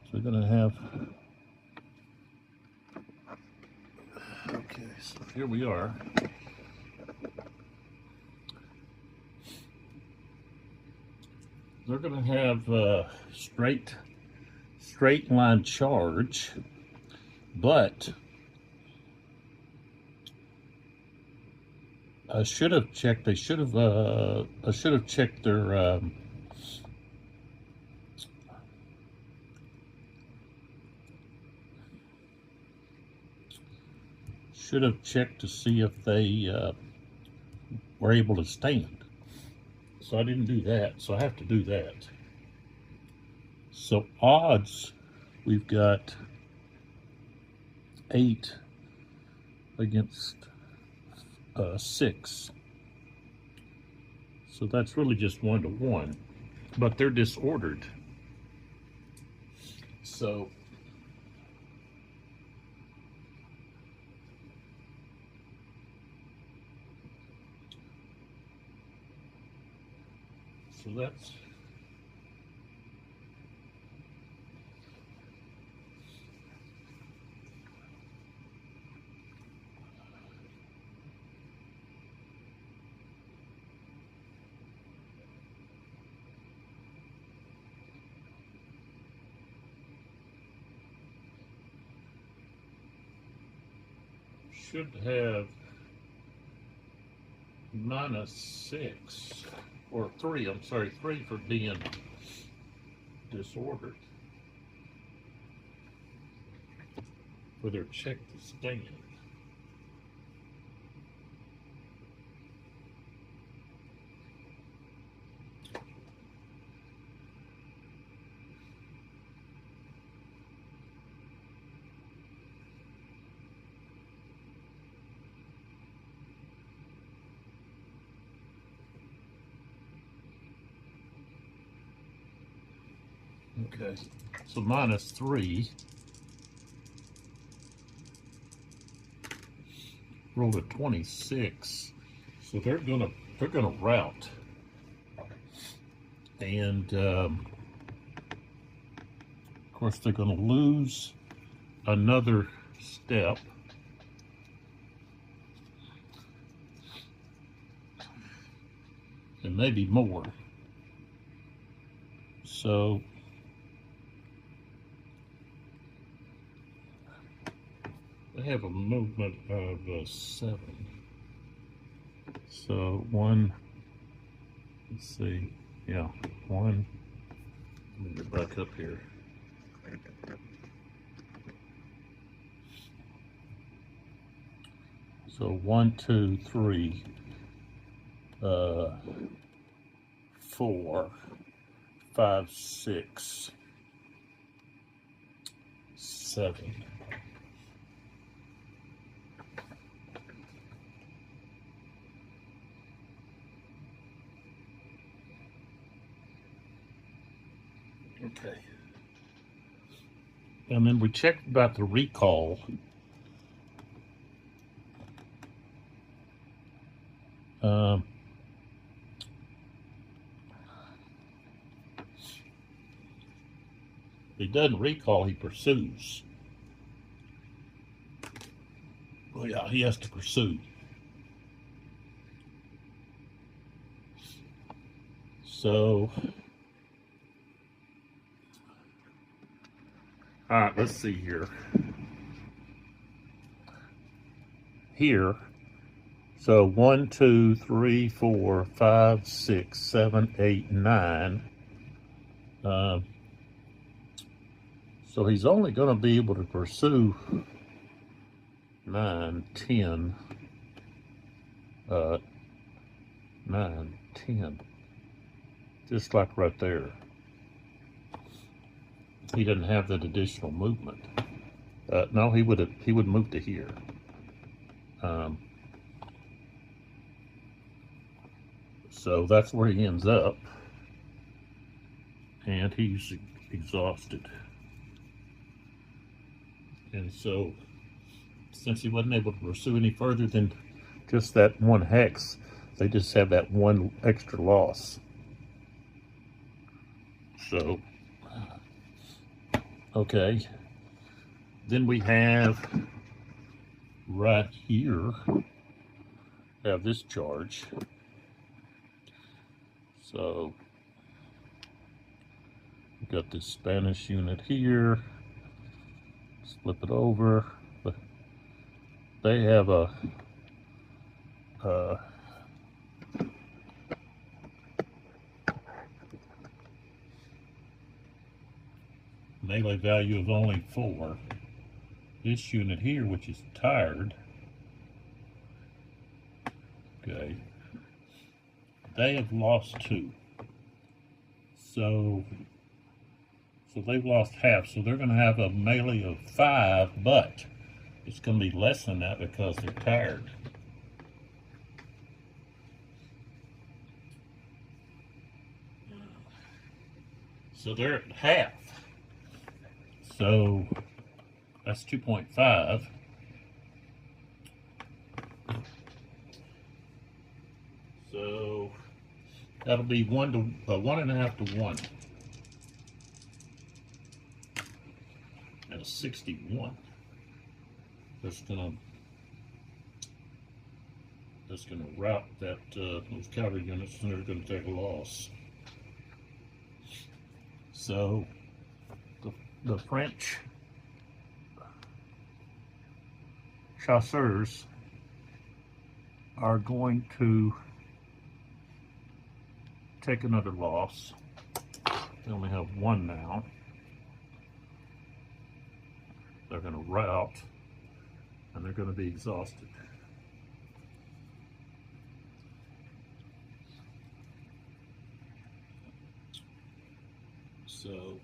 So they're going to have. Okay, so here we are. They're going to have straight line charge, but I should have checked. I should have checked their. Should have checked to see if they were able to stand. So I didn't do that. So I have to do that. So odds, we've got 8 against 6. So that's really just 1 to 1, but they're disordered. So that's should have -6 or 3. I'm sorry, 3 for being disordered for their check to stand. Okay, so -3. Rolled a 26, so they're gonna route, and of course they're gonna lose another step, and maybe more. So they have a movement of 7. So one, let's see, yeah, one. Let me get back up here. So 1, 2, 3, 4, 5, 6, 7. Okay. And then we checked about the recall. He doesn't recall, he pursues. Well, yeah, he has to pursue. So, all right, let's see here. Here, so 1, 2, 3, 4, 5, 6, 7, 8, 9. So he's only going to be able to pursue 9, 10, 9, 10, just like right there. He doesn't have that additional movement. No, he would move to here. So that's where he ends up, and he's exhausted. And so, since he wasn't able to pursue any further than just that one hex, they just have that one extra loss. So, okay. Then we have right here, have this charge. So, we've got this Spanish unit here. Flip it over. They have a melee value of only 4. This unit here, which is tired, okay, they have lost 2. So they've lost half. So they're going to have a melee of 5, but it's going to be less than that because they're tired. So they're at half. So that's 2.5. So that'll be 1.5 to 1. At a 61. That's gonna rout that those cavalry units, and they're gonna take a loss. So the French chasseurs are going to take another loss. They only have 1 now. They're going to rout, and they're going to be exhausted. So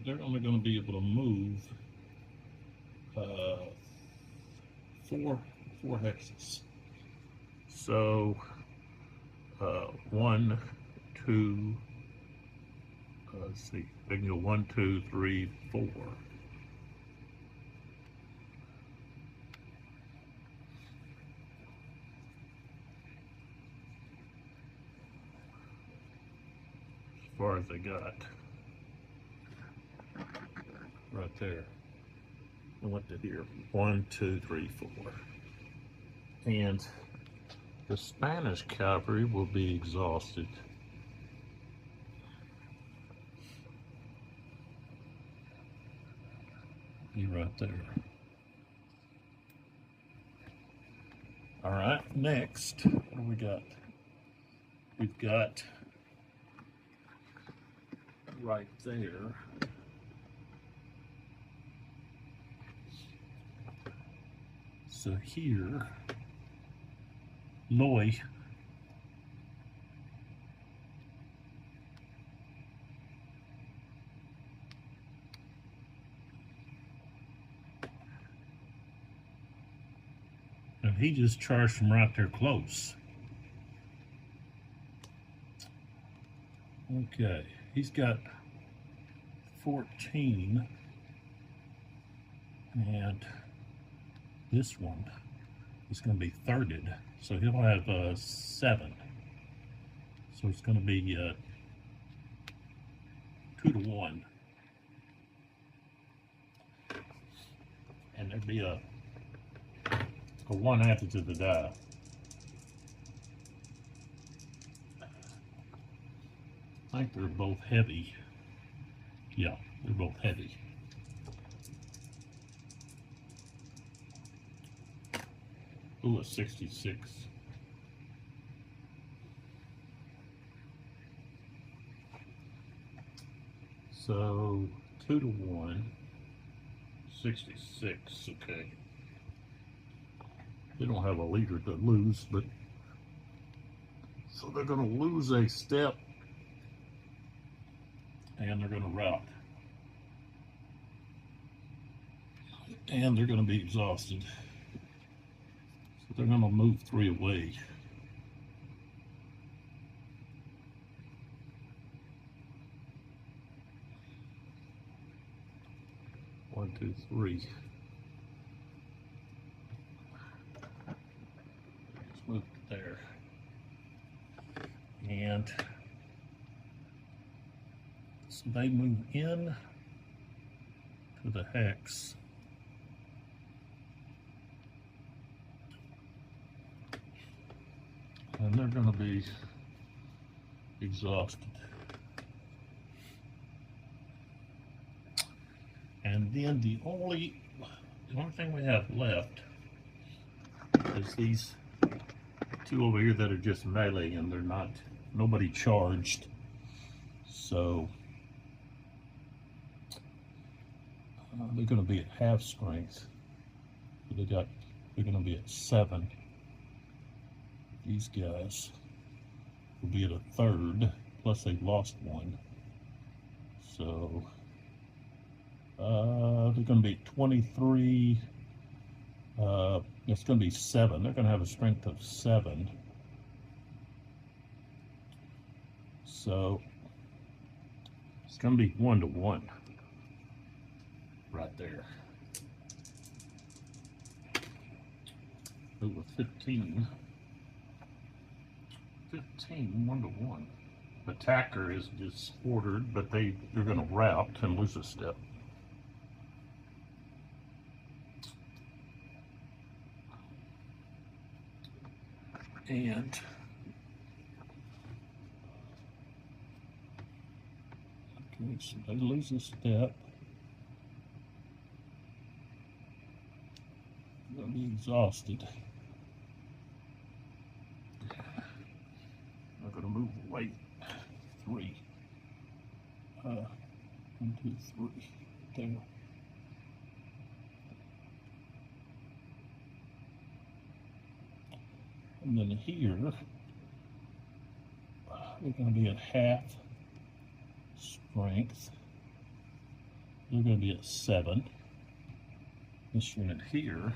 they're only going to be able to move 4 hexes. So 1, 2, let's see, they can go 1, 2, 3, 4. As far as they got right there. And what did here? 1, 2, 3, 4. And the Spanish cavalry will be exhausted. Be right there. All right, next, what do we got? We've got right there. So here, Loy. And he just charged from right there close. Okay, he's got 14. And this one is going to be thirded. So he'll have 7. So it's going to be 2 to 1. And there'd be a 1 added to the die. I think they're both heavy. Yeah, they're both heavy. Ooh, a 66. So 2 to 1. 66, okay. They don't have a leader to lose, but so they're going to lose a step and they're going to rout. And they're going to be exhausted. So they're going to move 3 away. One, two, three. Just move it there. And so they move in to the hex. And they're going to be exhausted. And then the only thing we have left is these 2 over here that are just melee, and they're not, nobody charged. So they're going to be at half strength. So they're going to be at 7. These guys will be at a 3rd, plus they lost 1. So they're going to be 23. It's going to be 7. They're going to have a strength of 7. So it's going to be 1 to 1 right there. Ooh, 15. 15, 1 to 1. Attacker is disordered, but they're going to rout and lose a step. And okay, so they lose a step. They'll be exhausted. They're going to move away 3. 1, 2, 3. There. And then here, they're going to be at half strength. They're going to be at 7. This unit here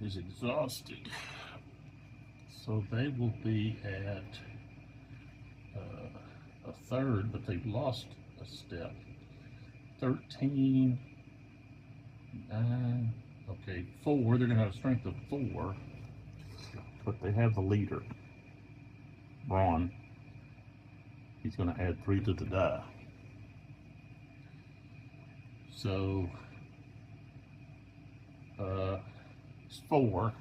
is exhausted. So they will be at a third, but they've lost a step. 13, 9, okay, 4. They're going to have a strength of 4, but they have the leader, Braun. He's going to add 3 to the die. So it's 4.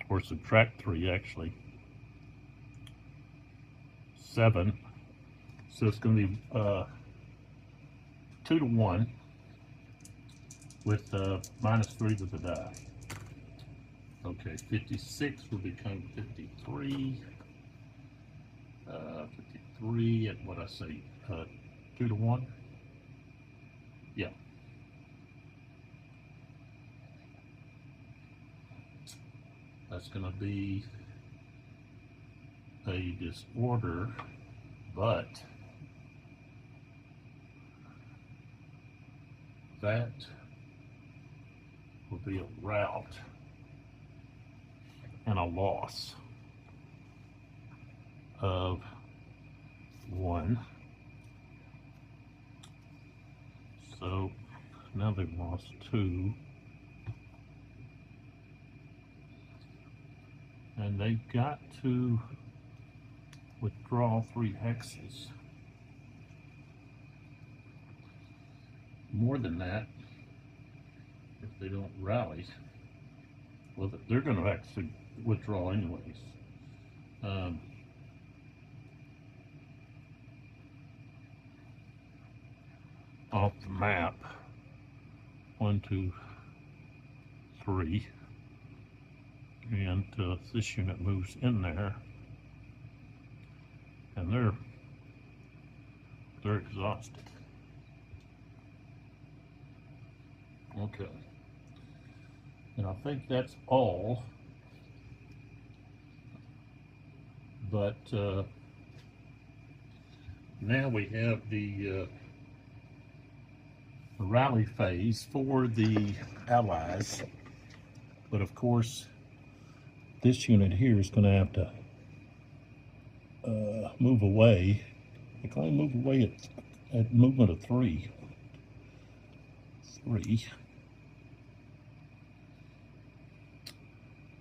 Or subtract 3 actually. 7. So it's going to be 2 to 1 with minus 3 to the die. Okay, 56 will become 53. 53 at what I say, 2 to 1? Yeah. That's going to be a disorder, but that will be a rout and a loss of 1. So now they've lost 2. And they've got to withdraw 3 hexes. More than that, if they don't rally, well, they're going to actually withdraw anyways. Off the map, 1, 2, 3. And this unit moves in there, and they're exhausted. Okay, and I think that's all. But now we have the rally phase for the Allies, but of course this unit here is going to have to move away. It can only move away at movement of 3. 3.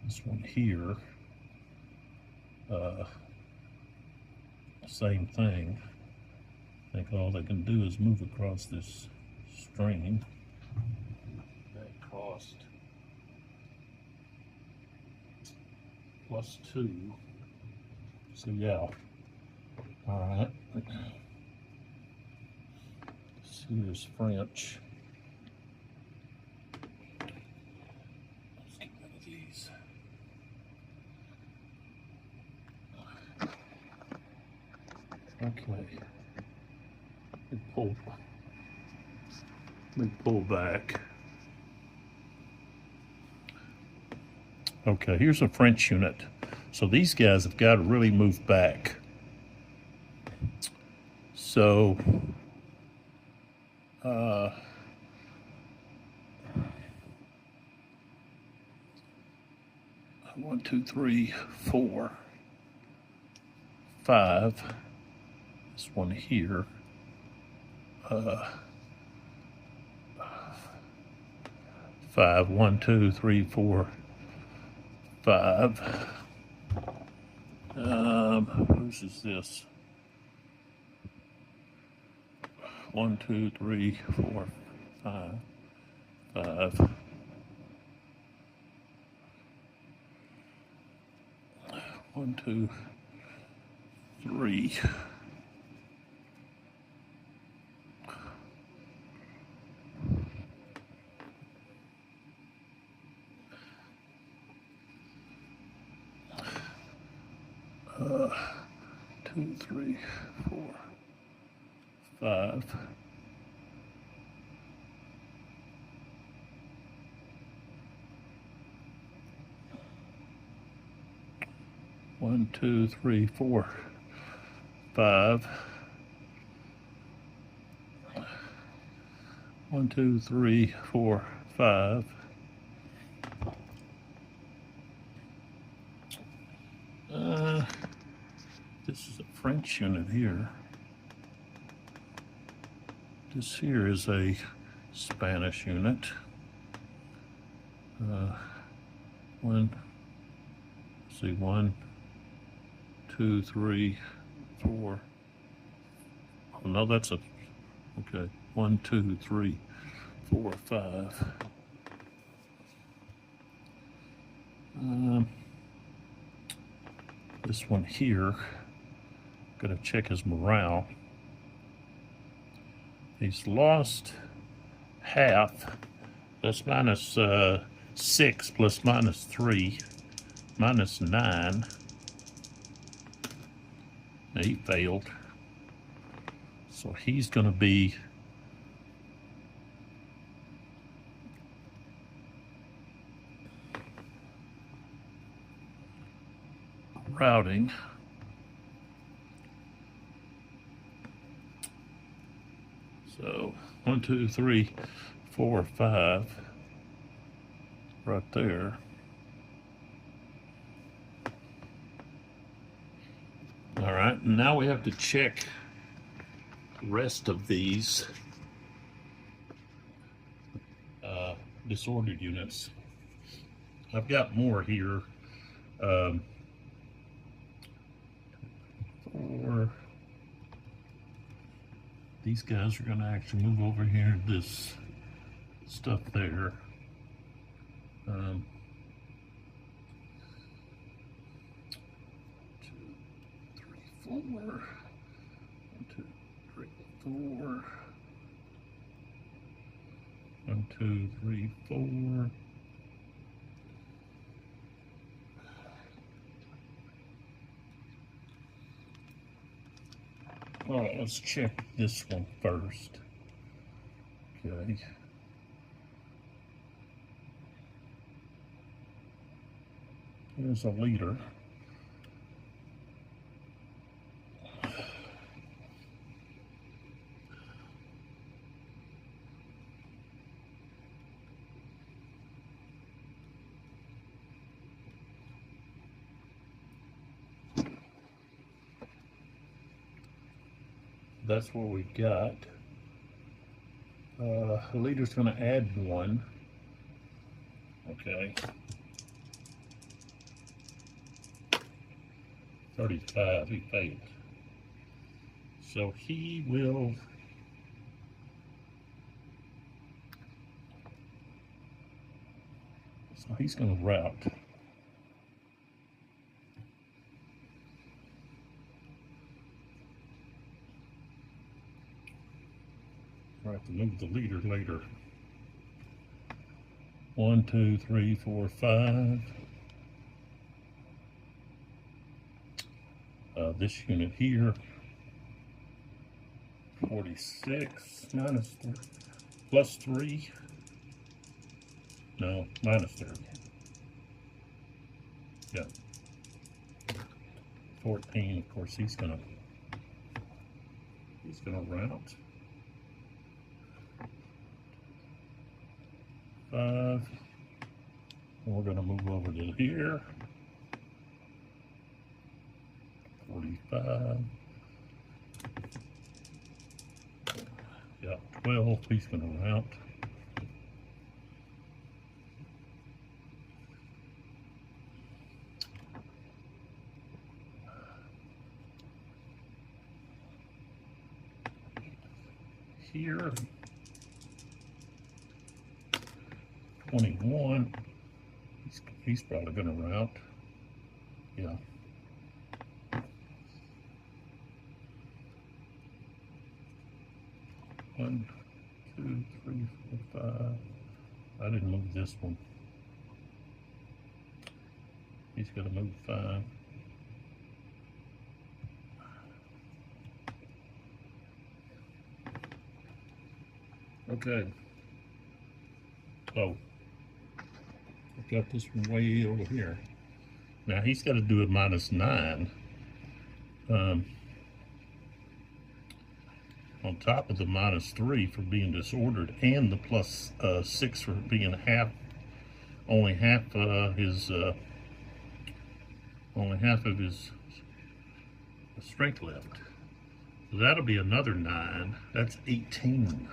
This one here, same thing. I think all they can do is move across this stream. That cost +2. So yeah. Alright. Here's French. Let's get rid of these. Okay. Let me pull back. Okay, here's a French unit. So these guys have got to really move back. So, 1, 2, 3, 4, 5. This one here. 5. 1, 2, 3, 4, 5. Whose is this? 1, 2, 3, 4, 5. 5. 1, 2, 3. Uh, 2, 3, 4, 5. 1, 2, 3, 4, 5. 1, 2, 3, 4, 5. This is a French unit here. This here is a Spanish unit. One, see, 1, 2, 3, 4. Oh, no, that's a, okay. 1, 2, 3, 4, 5. This one here, gonna check his morale. He's lost half. That's minus 6 plus minus 3, minus 9. Now, he failed. So he's gonna be routing. So 1, 2, 3, 4, 5, right there. All right, now we have to check the rest of these disordered units. I've got more here. 4. These guys are going to actually move over here. This stuff there. 2, 3, 4. 1, 2, 3, 4. 1, 2, 3, 4. All right, let's check this one first. Okay. Here's a leader. That's what we got. The leader's going to add 1. Okay. 35, he failed. So he will he's going to route. I have to move the leader later. 1, 2, 3, 4, 5. This unit here, 46 minus 3, plus 3. No, minus 30. Yeah. 14. Of course, he's gonna route. 5. And we're gonna move over to here. 45. Yeah, 12. He's gonna route. Here, 21. He's probably gonna route. Yeah. 1, 2, 3, 4, 5. I didn't move this one. He's gonna move 5. Okay. Oh, I've got this one way over here. Now he's got to do a minus 9. On top of the minus 3 for being disordered, and the plus 6 for being only half his, well, only half of his strength left. So that'll be another 9. That's 18.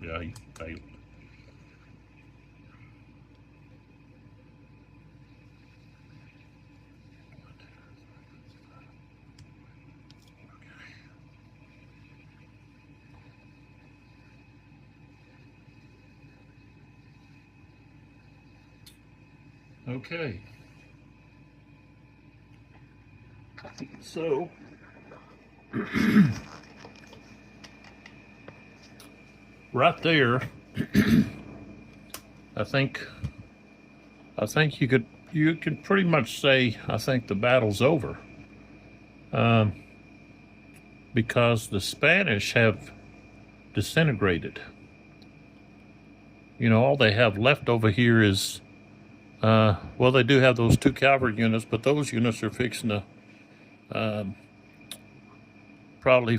Yeah, he failed. Okay. So right there, I think you could pretty much say I think the battle's over, because the Spanish have disintegrated. You know, all they have left over here is well, they do have those 2 cavalry units, but those units are fixing to probably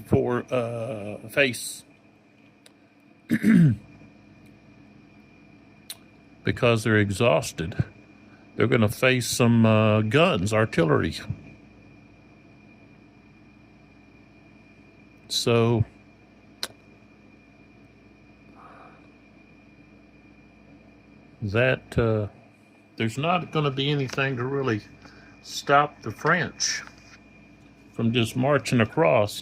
face because they're exhausted. They're going to face some guns, artillery. So that there's not going to be anything to really stop the French from just marching across.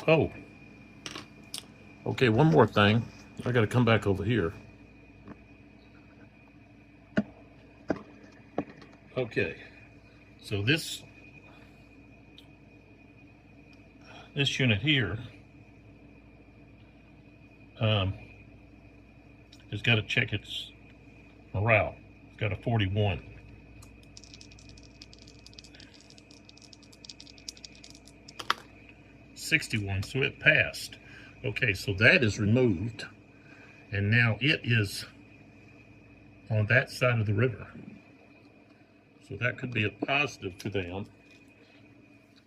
Oh, okay, one more thing. I got to come back over here. Okay, so this unit here has got to check its morale. It's got a 41. $61, so it passed. Okay, so that is removed, and now it is on that side of the river. So that could be a positive to them,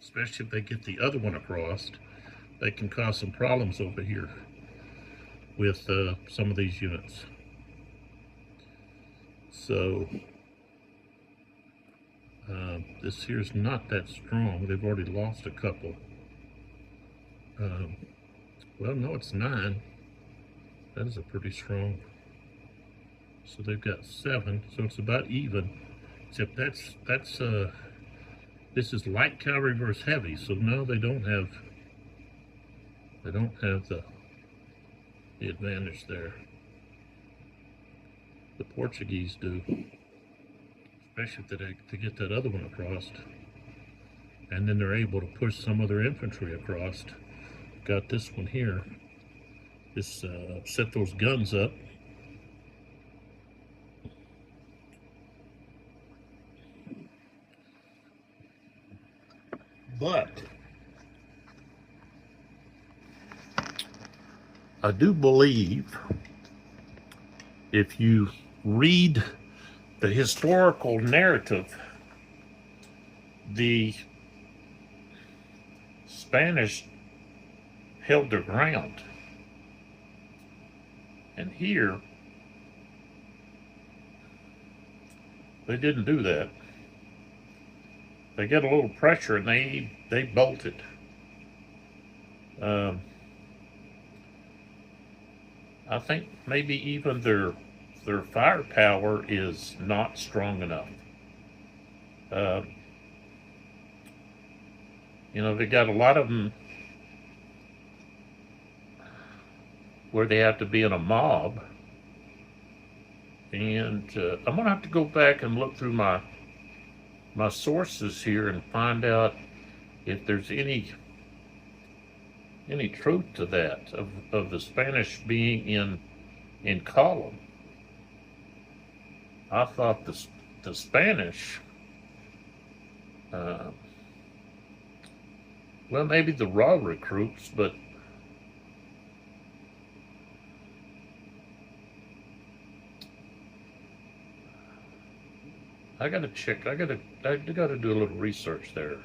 especially if they get the other one across. They can cause some problems over here with some of these units. So this here's not that strong. They've already lost a couple. Well, no, it's 9. That is a pretty strong. So they've got 7, so it's about even. Except this is light cavalry versus heavy, so no, they don't have the advantage there. The Portuguese do, especially if they get that other one across, and then they're able to push some of their infantry across. Got this one here. This set those guns up. But I do believe if you read the historical narrative, the Spanish held their ground. And here, they didn't do that. They get a little pressure and they bolted. I think maybe even their firepower is not strong enough. You know, they got a lot of them where they have to be in a mob. And I'm gonna have to go back and look through my sources here and find out if there's any truth to that of the Spanish being in column. I thought the Spanish, well, maybe the raw recruits, but I gotta check. I gotta do a little research there.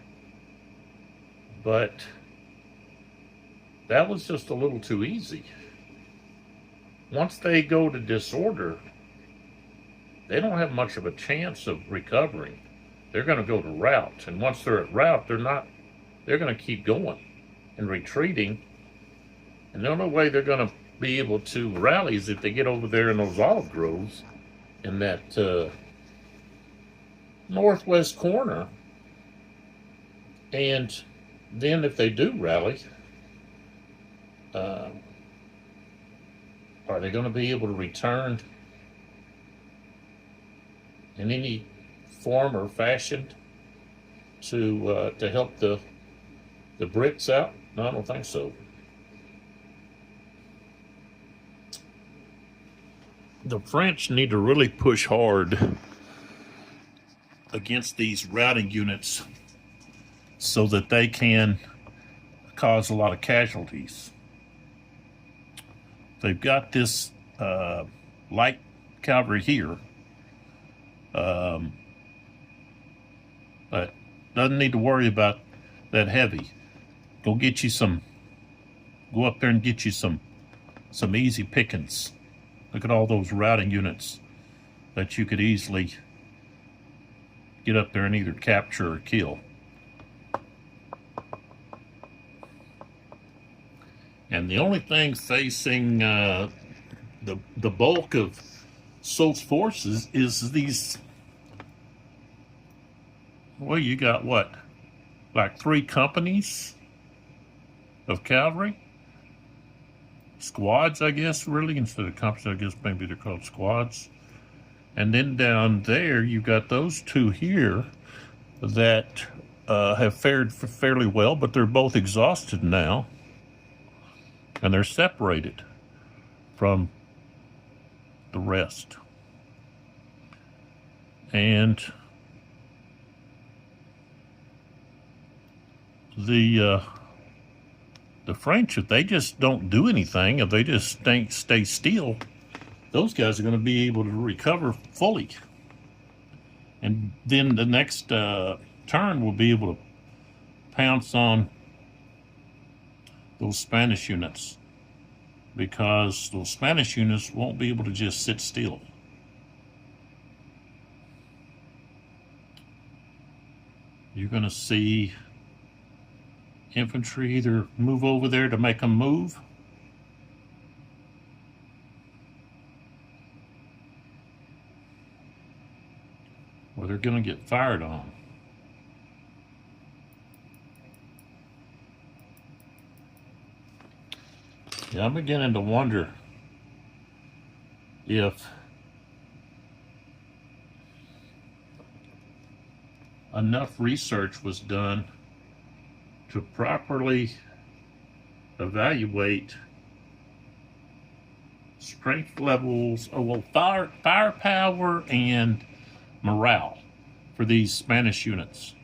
But that was just a little too easy. once they go to disorder, they don't have much of a chance of recovering. They're going to go to rout, and once they're at rout, they're going to keep going and retreating. And the only way they're going to be able to rally is if they get over there in those olive groves in that northwest corner. And then if they do rally, are they going to be able to return in any form or fashion to help the Brits out? No, I don't think so. The French need to really push hard against these routing units so that they can cause a lot of casualties. They've got this light cavalry here, but doesn't need to worry about that heavy. Go up there and get you some easy pickings. Look at all those routing units that you could easily get up there and either capture or kill. And the only thing facing the bulk of Soul's forces is these. Well, you got what, like 3 companies of cavalry? Squads, I guess, really, instead of companies. I guess maybe they're called squads. And then down there, you've got those 2 here that have fared fairly well, but they're both exhausted now. And they're separated from the rest. And the French, if they just don't do anything, if they just stay still, those guys are going to be able to recover fully. And then the next turn will be able to pounce on those Spanish units, because those Spanish units won't be able to just sit still. You're going to see infantry either move over there to make them move, or they're going to get fired on. Yeah, I'm beginning to wonder if enough research was done to properly evaluate strength levels, firepower and morale for these Spanish units.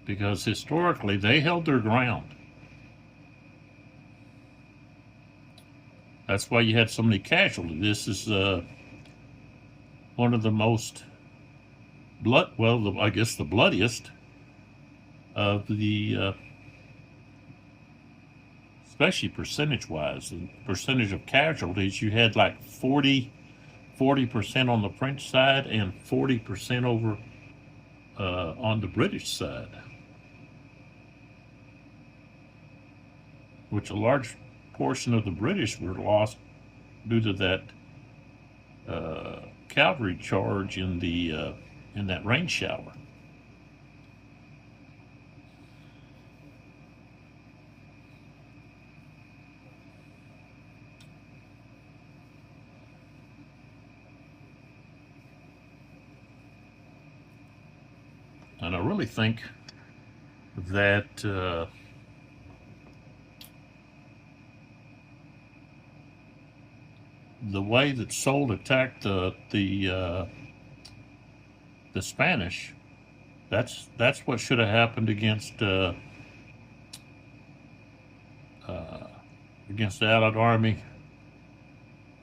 Because historically, they held their ground. That's why you had so many casualties. This is one of the most I guess the bloodiest of the, especially percentage-wise, the percentage of casualties. You had like 40% on the French side and 40% over on the British side, which a large portion of the British were lost due to that cavalry charge in that rain shower. And I really think that the way that Soult attacked the Spanish, that's what should have happened against the Allied army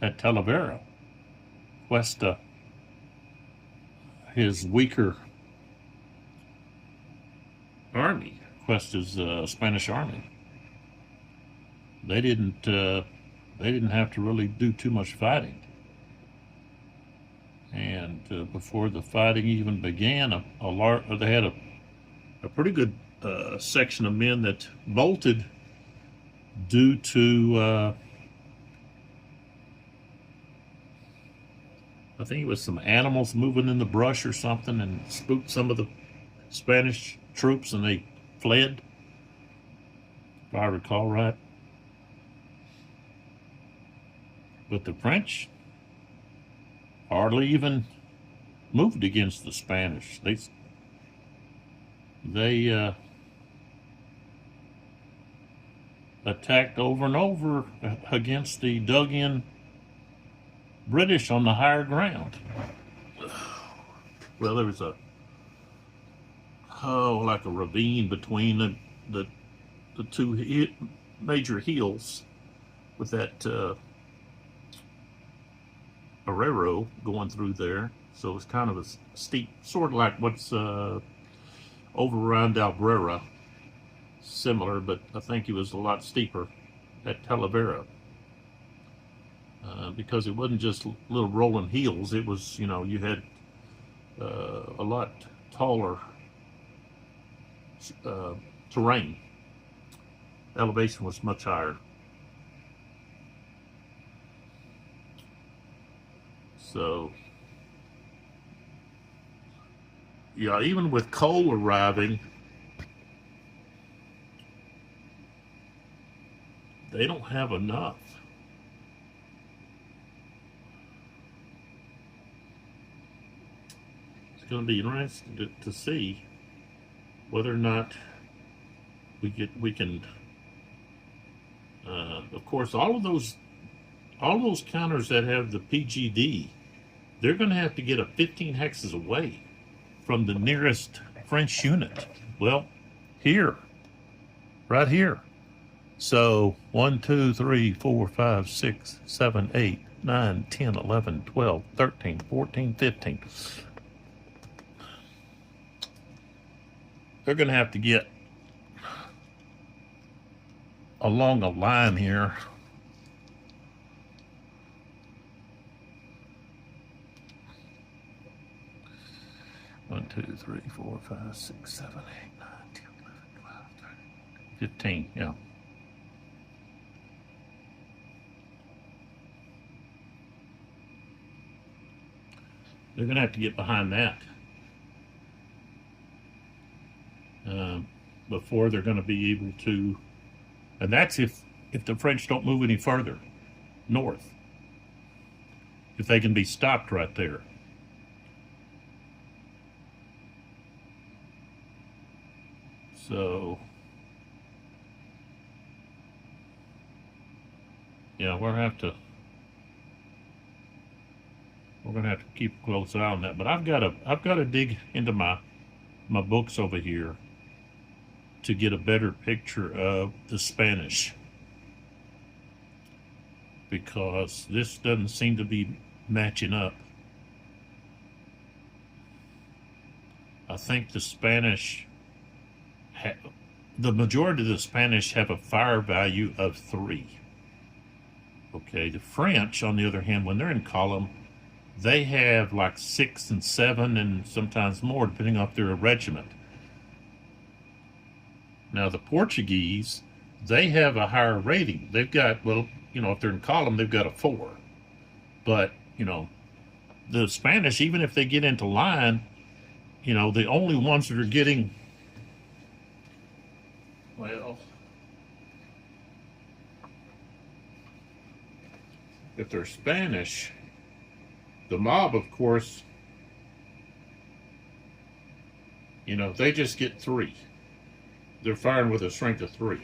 at Talavera. Cuesta, his weaker army, Cuesta's Spanish army. they didn't have to really do too much fighting. And before the fighting even began, they had a pretty good section of men that bolted due to I think it was some animals moving in the brush or something and spooked some of the Spanish troops and they fled, if I recall right. But the French hardly even moved against the Spanish. They attacked over and over against the dug-in British on the higher ground. Well, there was like a ravine between the two major hills with that arroyo going through there. So it's kind of a steep, sort of like what's over around Albuera, similar, but I think it was a lot steeper at Albuera. Because it wasn't just little rolling hills, it was, you had a lot taller terrain. Elevation was much higher. So, yeah, even with coal arriving, they don't have enough. It's going to be interesting to see whether or not we can. Of course, all those counters that have the PGD, they're going to have to get a 15 hexes away from the nearest French unit. Well, right here. So 1, 2, 3, 4, 5, 6, 7, 8, 9, 10, 11, 12, 13, 14, 15. They're going to have to get along a line here. One, 2, 3, 4, 5, 6, 7, 8, 9, 10, 11, 12, 13, 15, yeah. They're going to have to get behind that before they're going to be able to, and that's if the French don't move any further north, if they can be stopped right there. So, yeah, we're going to have to keep a close eye on that. But I've got to dig into my books over here to get a better picture of the Spanish, because this doesn't seem to be matching up. I think the Spanish, the majority of the Spanish have a fire value of 3. Okay, the French, on the other hand, when they're in column, they have like 6 and 7 and sometimes more, depending on if they're a regiment. Now, the Portuguese, they have a higher rating. They've got, well, if they're in column, they've got a 4. But, the Spanish, even if they get into line, the only ones that are getting, well, if they're Spanish, the mob, of course, they just get 3. They're firing with a strength of 3.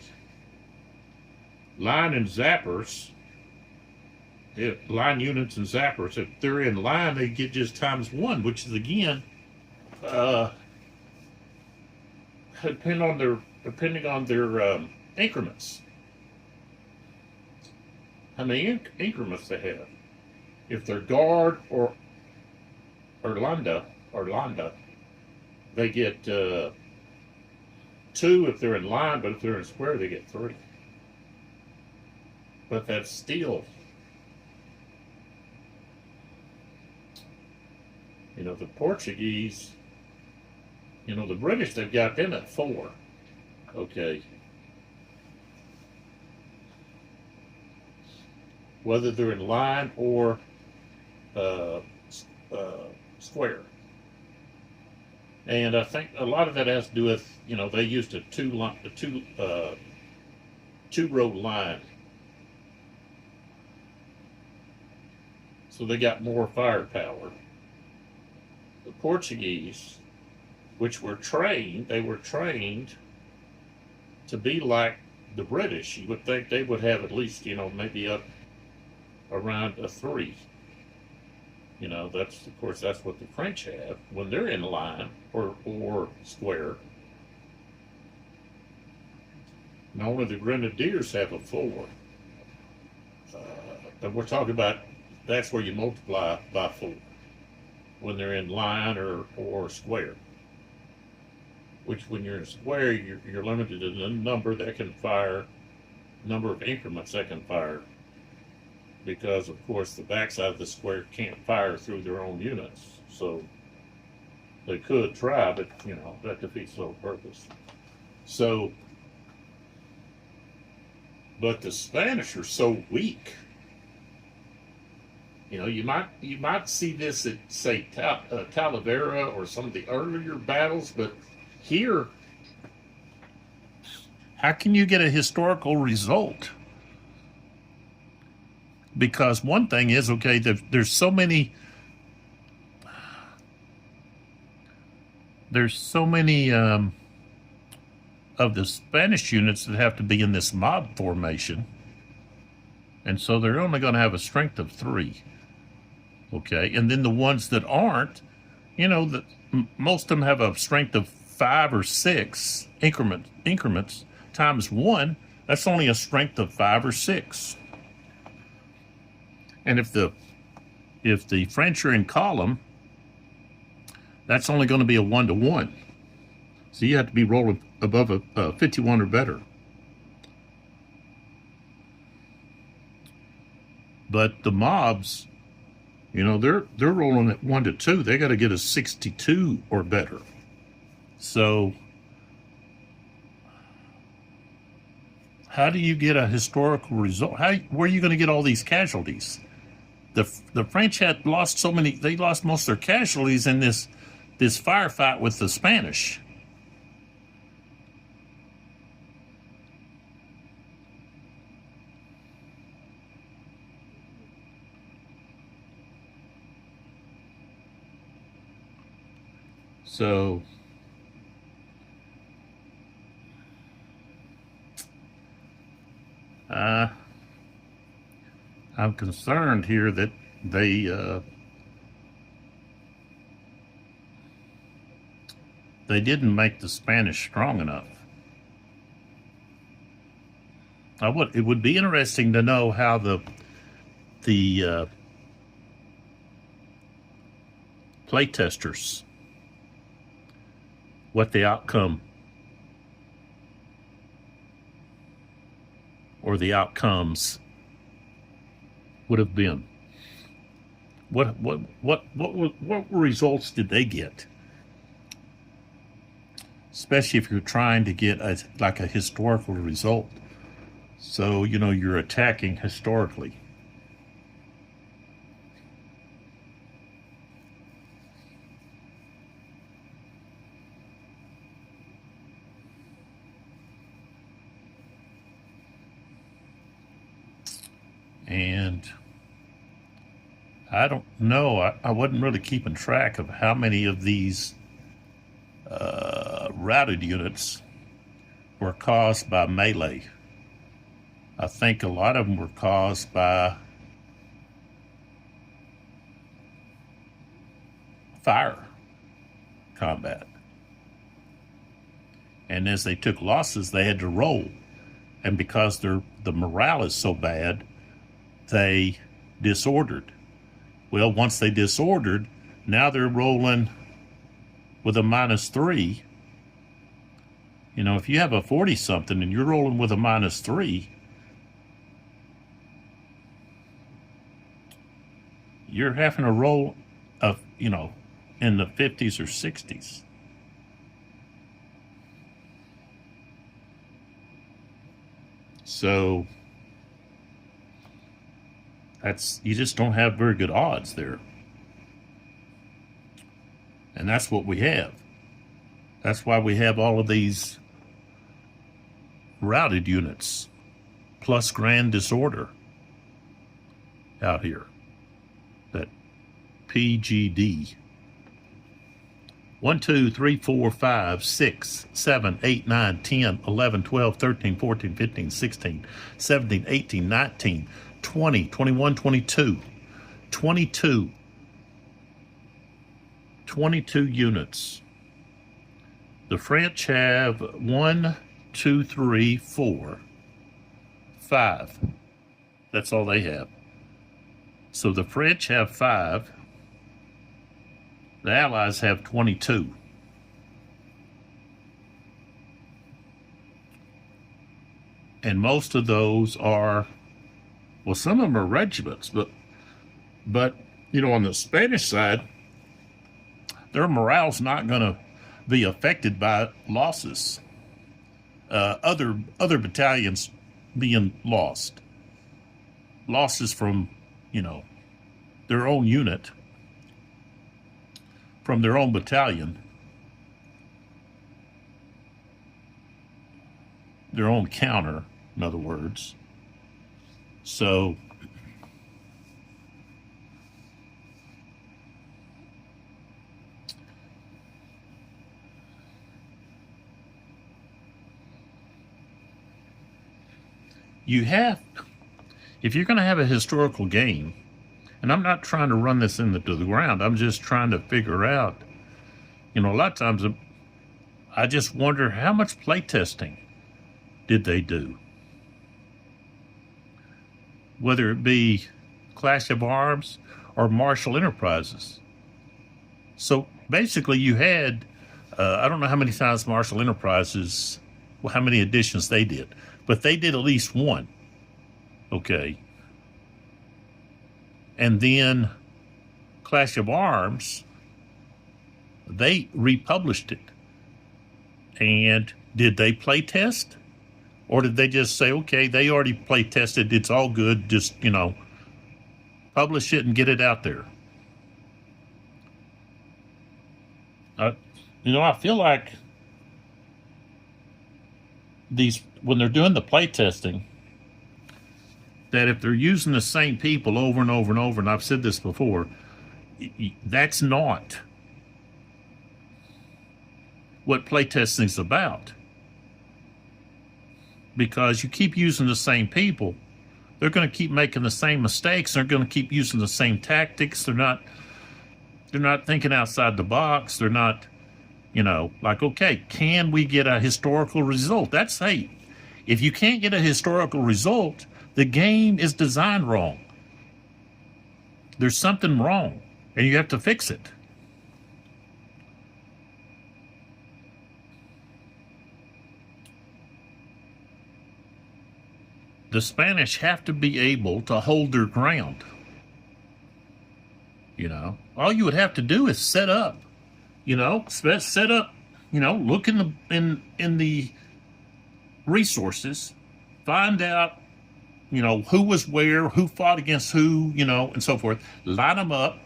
Line and zappers, line units and zappers, if they're in line, they get just ×1, which is again, depending on their increments. How many increments they have? If they're guard or landa, they get 2 if they're in line, but if they're in square, they get 3. but that's still, the Portuguese, the British, they've got them at 4. Okay. Whether they're in line or uh, square. And I think a lot of that has to do with, they used a two-row line. So they got more firepower. The Portuguese, which were trained, to be like the British. You would think they would have at least, maybe up around a 3. That's, of course, that's what the French have when they're in line or square. Now, only the Grenadiers have a 4. But we're talking about, that's where you multiply by 4 when they're in line or square. Which, when you're in square, you're limited to the number that can fire, number of increments that can fire. Because, of course, the backside of the square can't fire through their own units. So they could try, but, that defeats the whole purpose. So, but the Spanish are so weak. You might see this at, say, Talavera or some of the earlier battles, but here, how can you get a historical result? Because one thing is, okay, there's so many of the Spanish units that have to be in this mob formation, and so they're only going to have a strength of 3. Okay, and then the ones that aren't, most of them have a strength of 5 or 6 increments times 1. That's only a strength of 5 or 6. And if the French are in column, that's only going to be a 1-to-1. So you have to be rolling above a 51 or better. But the mobs, they're rolling at 1-to-2. They got to get a 62 or better. So how do you get a historical result? Where are you going to get all these casualties? The French had lost so many. They lost most of their casualties in this firefight with the Spanish. So I'm concerned here that they didn't make the Spanish strong enough. It would be interesting to know how the playtesters, what the outcome or the outcomes would have been. What results did they get? Especially if you're trying to get a historical result. So, you're attacking historically. And I don't know. I wasn't really keeping track of how many of these routed units were caused by melee. I think a lot of them were caused by fire combat. And as they took losses, they had to roll. And because the morale is so bad, they disordered. Well, once they disordered, now they're rolling with a -3. If you have a 40-something and you're rolling with a -3, you're having to roll of, in the 50s or 60s. So you just don't have very good odds there. And that's what we have. That's why we have all of these routed units plus grand disorder out here. That PGD. 1, 2, 3, 4, 5, 6, 7, 8, 9, 10, 11, 12, 13, 14, 15, 16, 17, 18, 19, 20, 21, 22, 22. 22 units. The French have 1, 2, 3, 4, 5. That's all they have. So the French have 5. The Allies have 22. And most of those are, well, some of them are regiments, but on the Spanish side, their morale's not going to be affected by losses. Other battalions being lost. Losses from, their own unit, from their own battalion, their own counter, in other words. So if you're going to have a historical game, and I'm not trying to run this into the ground, I'm just trying to figure out, a lot of times I just wonder how much playtesting did they do? Whether it be Clash of Arms or Marshall Enterprises. So basically you had, I don't know how many times Marshall Enterprises, well, how many editions they did, but they did at least one. Okay. And then Clash of Arms, they republished it. And did they play test? Or did they just say, okay, they already play tested, it's all good, just, publish it and get it out there? I feel like when they're doing the play testing, that if they're using the same people over and over and over, and I've said this before, that's not what playtesting is about. Because you keep using the same people, they're going to keep making the same mistakes. They're going to keep using the same tactics. They're not thinking outside the box. They're not, like, okay, can we get a historical result? That's, hey, if you can't get a historical result, the game is designed wrong. There's something wrong, and you have to fix it. The Spanish have to be able to hold their ground. All you would have to do is set up. Set up. Look in the resources, find out. Who was where, who fought against who, and so forth. Line them up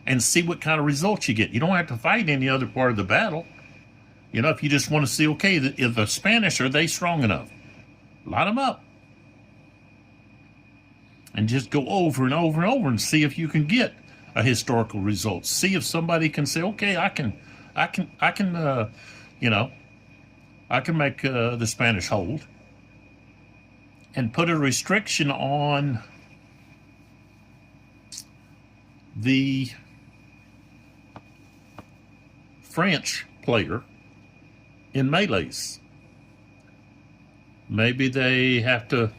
and see what kind of results you get. You don't have to fight any other part of the battle. If you just want to see, okay, if the Spanish, are they strong enough? Line them up. And just go over and over and over and see if you can get a historical result. See if somebody can say, okay, I can make the Spanish hold. And put a restriction on the French player in melees. Maybe they have to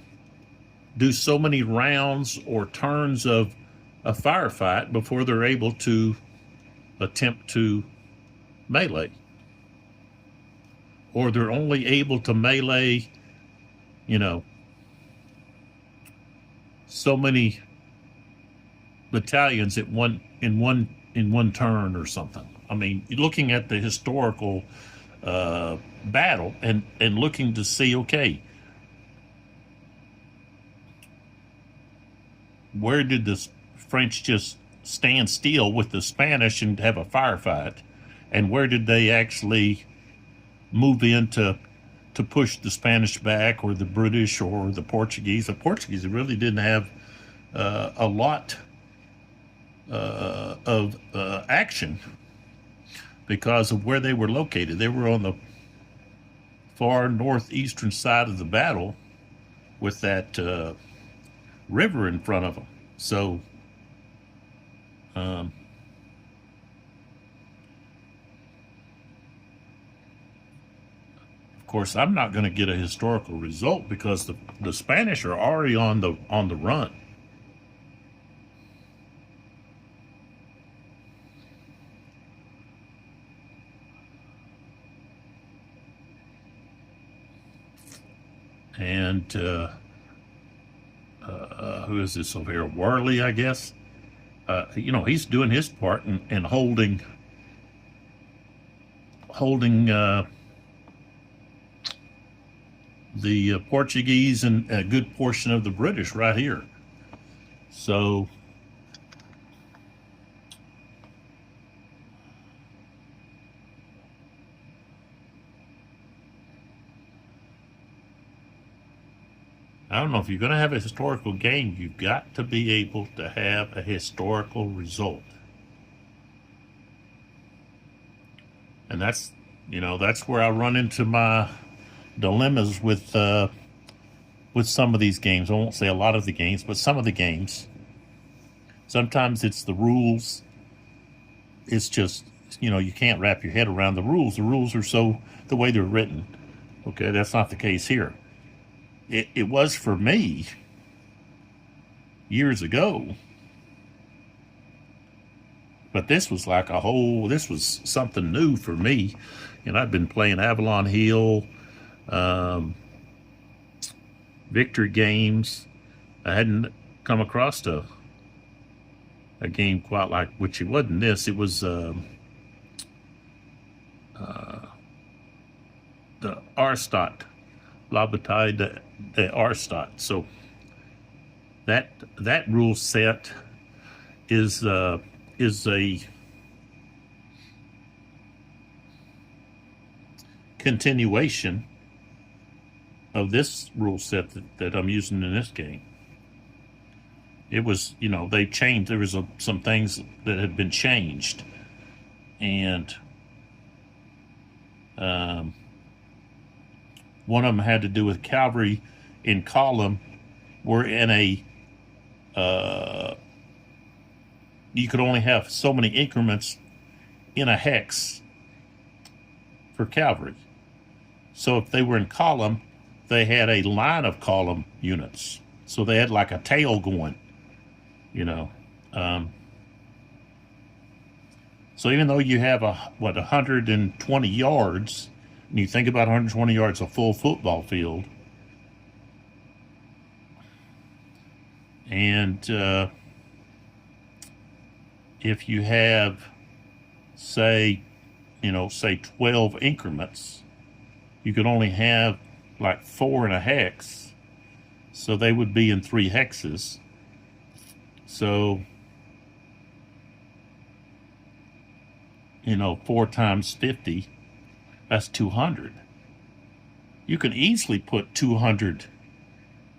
do so many rounds or turns of a firefight before they're able to attempt to melee. Or they're only able to melee, so many battalions at one turn or something. I mean, looking at the historical battle and looking to see, okay, where did the French just stand still with the Spanish and have a firefight, and where did they actually move in to push the Spanish back, or the British, or the Portuguese? The Portuguese really didn't have a lot of action because of where they were located. They were on the far northeastern side of the battle with that river in front of them. So of course, I'm not going to get a historical result because the Spanish are already on the run. And who is this over here? Worley, I guess. He's doing his part and holding the Portuguese and a good portion of the British right here. So I don't know, if you're going to have a historical game, you've got to be able to have a historical result. And that's where I run into my dilemmas with some of these games. I won't say a lot of the games, but some of the games. Sometimes it's the rules. It's just, you can't wrap your head around the rules. The rules are so the way they're written. Okay, that's not the case here. It was for me years ago, but this was this was something new for me. I'd been playing Avalon Hill, victory games. I hadn't come across a game quite like, which it wasn't this. It was the Arstadt, La Bataille de Arstadt. So that rule set is a continuation of this rule set that I'm using in this game. It was, they changed. There was some things that had been changed, and one of them had to do with cavalry in column. Were in a you could only have so many increments in a hex for cavalry. So if they were in column, they had a line of column units. So they had like a tail going, so even though you have 120 yards, and you think about 120 yards, a full football field, and if you have, say 12 increments, you could only have like 4 in a hex, so they would be in 3 hexes. So 4 times 50, that's 200. You can easily put 200,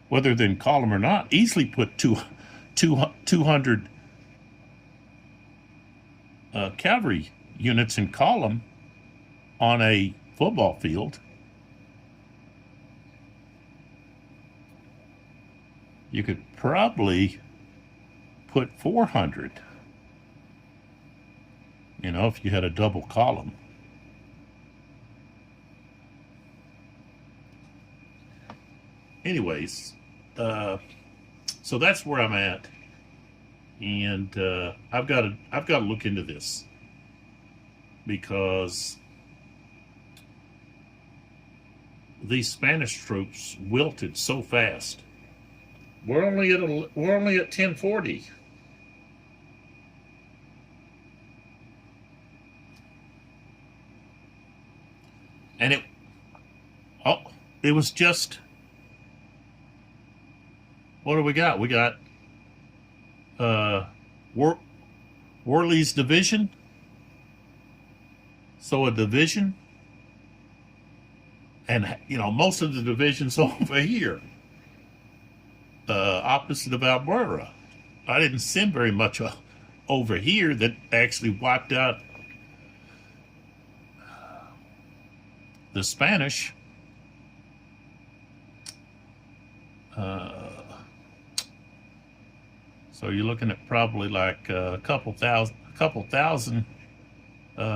whether they're in column or not, easily put 200 cavalry units in column on a football field. You could probably put 400, if you had a double column. Anyways, so that's where I'm at, and I've got to look into this, because these Spanish troops wilted so fast. We're only at 1040. And oh, it was just, what do we got? We got Worley's division. So a division, and most of the divisions over here, opposite of Albuera. I didn't send very much over here that actually wiped out the Spanish. So you're looking at probably like a couple thousand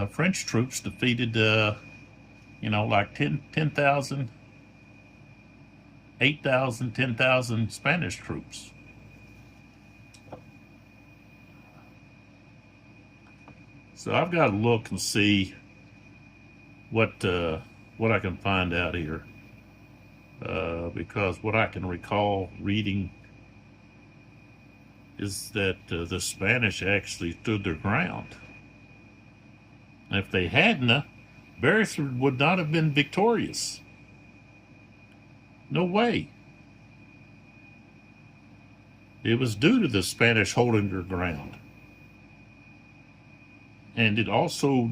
French troops defeated, like 10,000, 8,000, 10,000 Spanish troops. So I've got to look and see what I can find out here, because what I can recall reading is that the Spanish actually stood their ground. And if they hadn't, Beresford would not have been victorious. No way. It was due to the Spanish holding their ground. And it also,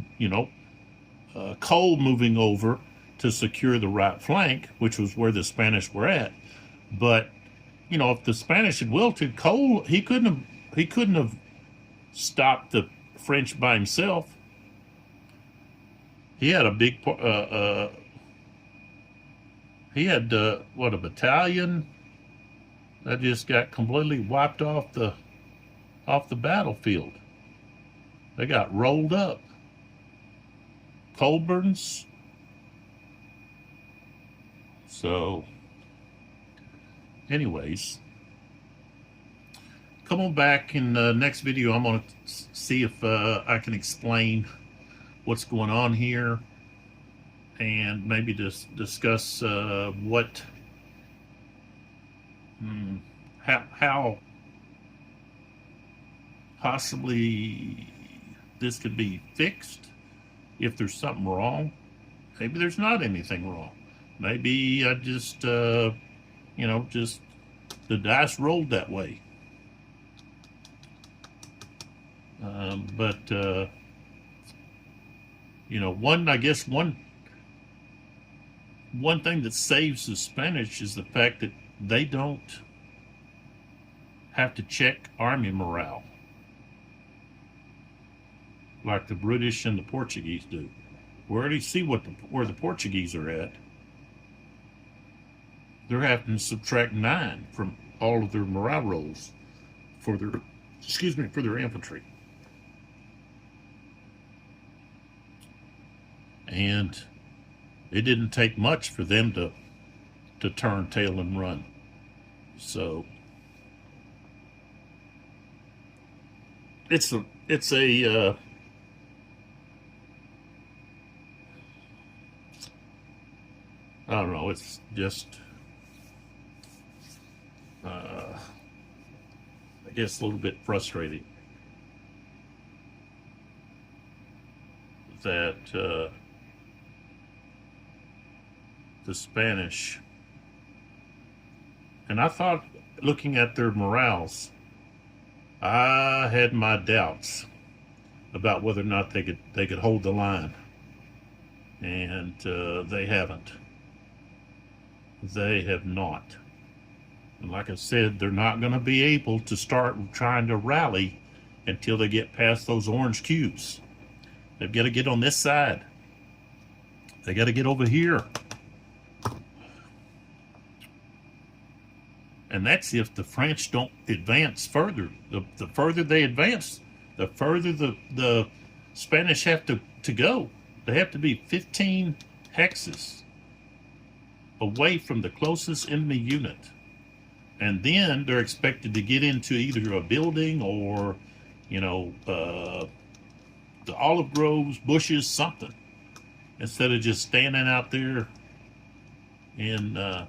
Cole moving over to secure the right flank, which was where the Spanish were at. But, if the Spanish had wilted, Cole, he couldn't have stopped the French by himself. He had a big, he had, a battalion that just got completely wiped off the battlefield. They got rolled up. Colburn's. So, anyways, come on back in the next video. I'm going to see if I can explain what's going on here, and maybe just discuss how possibly this could be fixed if there's something wrong. Maybe there's not anything wrong. Maybe I just just the dice rolled that way. But one thing that saves the Spanish is the fact that they don't have to check army morale like the British and the Portuguese do. We already see where the Portuguese are at. They're having to subtract 9 from all of their morale rolls for their infantry. And it didn't take much for them to turn tail and run. So it's a I don't know, it's just I guess a little bit frustrating that the Spanish, and I thought, looking at their morales, I had my doubts about whether or not they could hold the line, and they haven't. They have not. And like I said, they're not going to be able to start trying to rally until they get past those orange cubes. They've got to get on this side. They got to get over here. And that's if the French don't advance further. The further they advance, the further the Spanish have to go. They have to be 15 hexes away from the closest enemy unit. And then they're expected to get into either a building or, the olive groves, bushes, something, instead of just standing out there in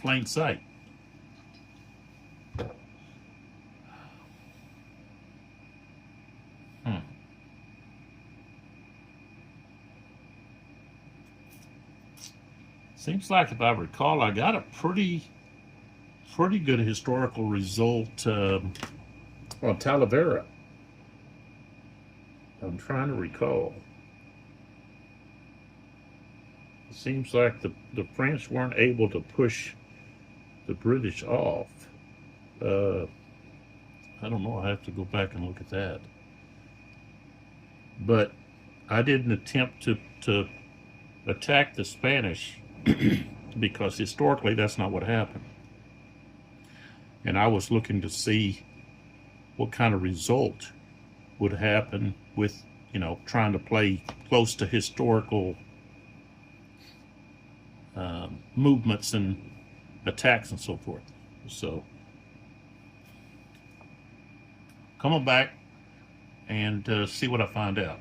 plain sight. seems like, if I recall, I got a pretty good historical result on Talavera. I'm trying to recall. It seems like the French weren't able to push the British off. I don't know. I have to go back and look at that. But I didn't attempt to attack the Spanish because historically that's not what happened. And I was looking to see what kind of result would happen with, trying to play close to historical movements and attacks and so forth. So come on back and see what I find out.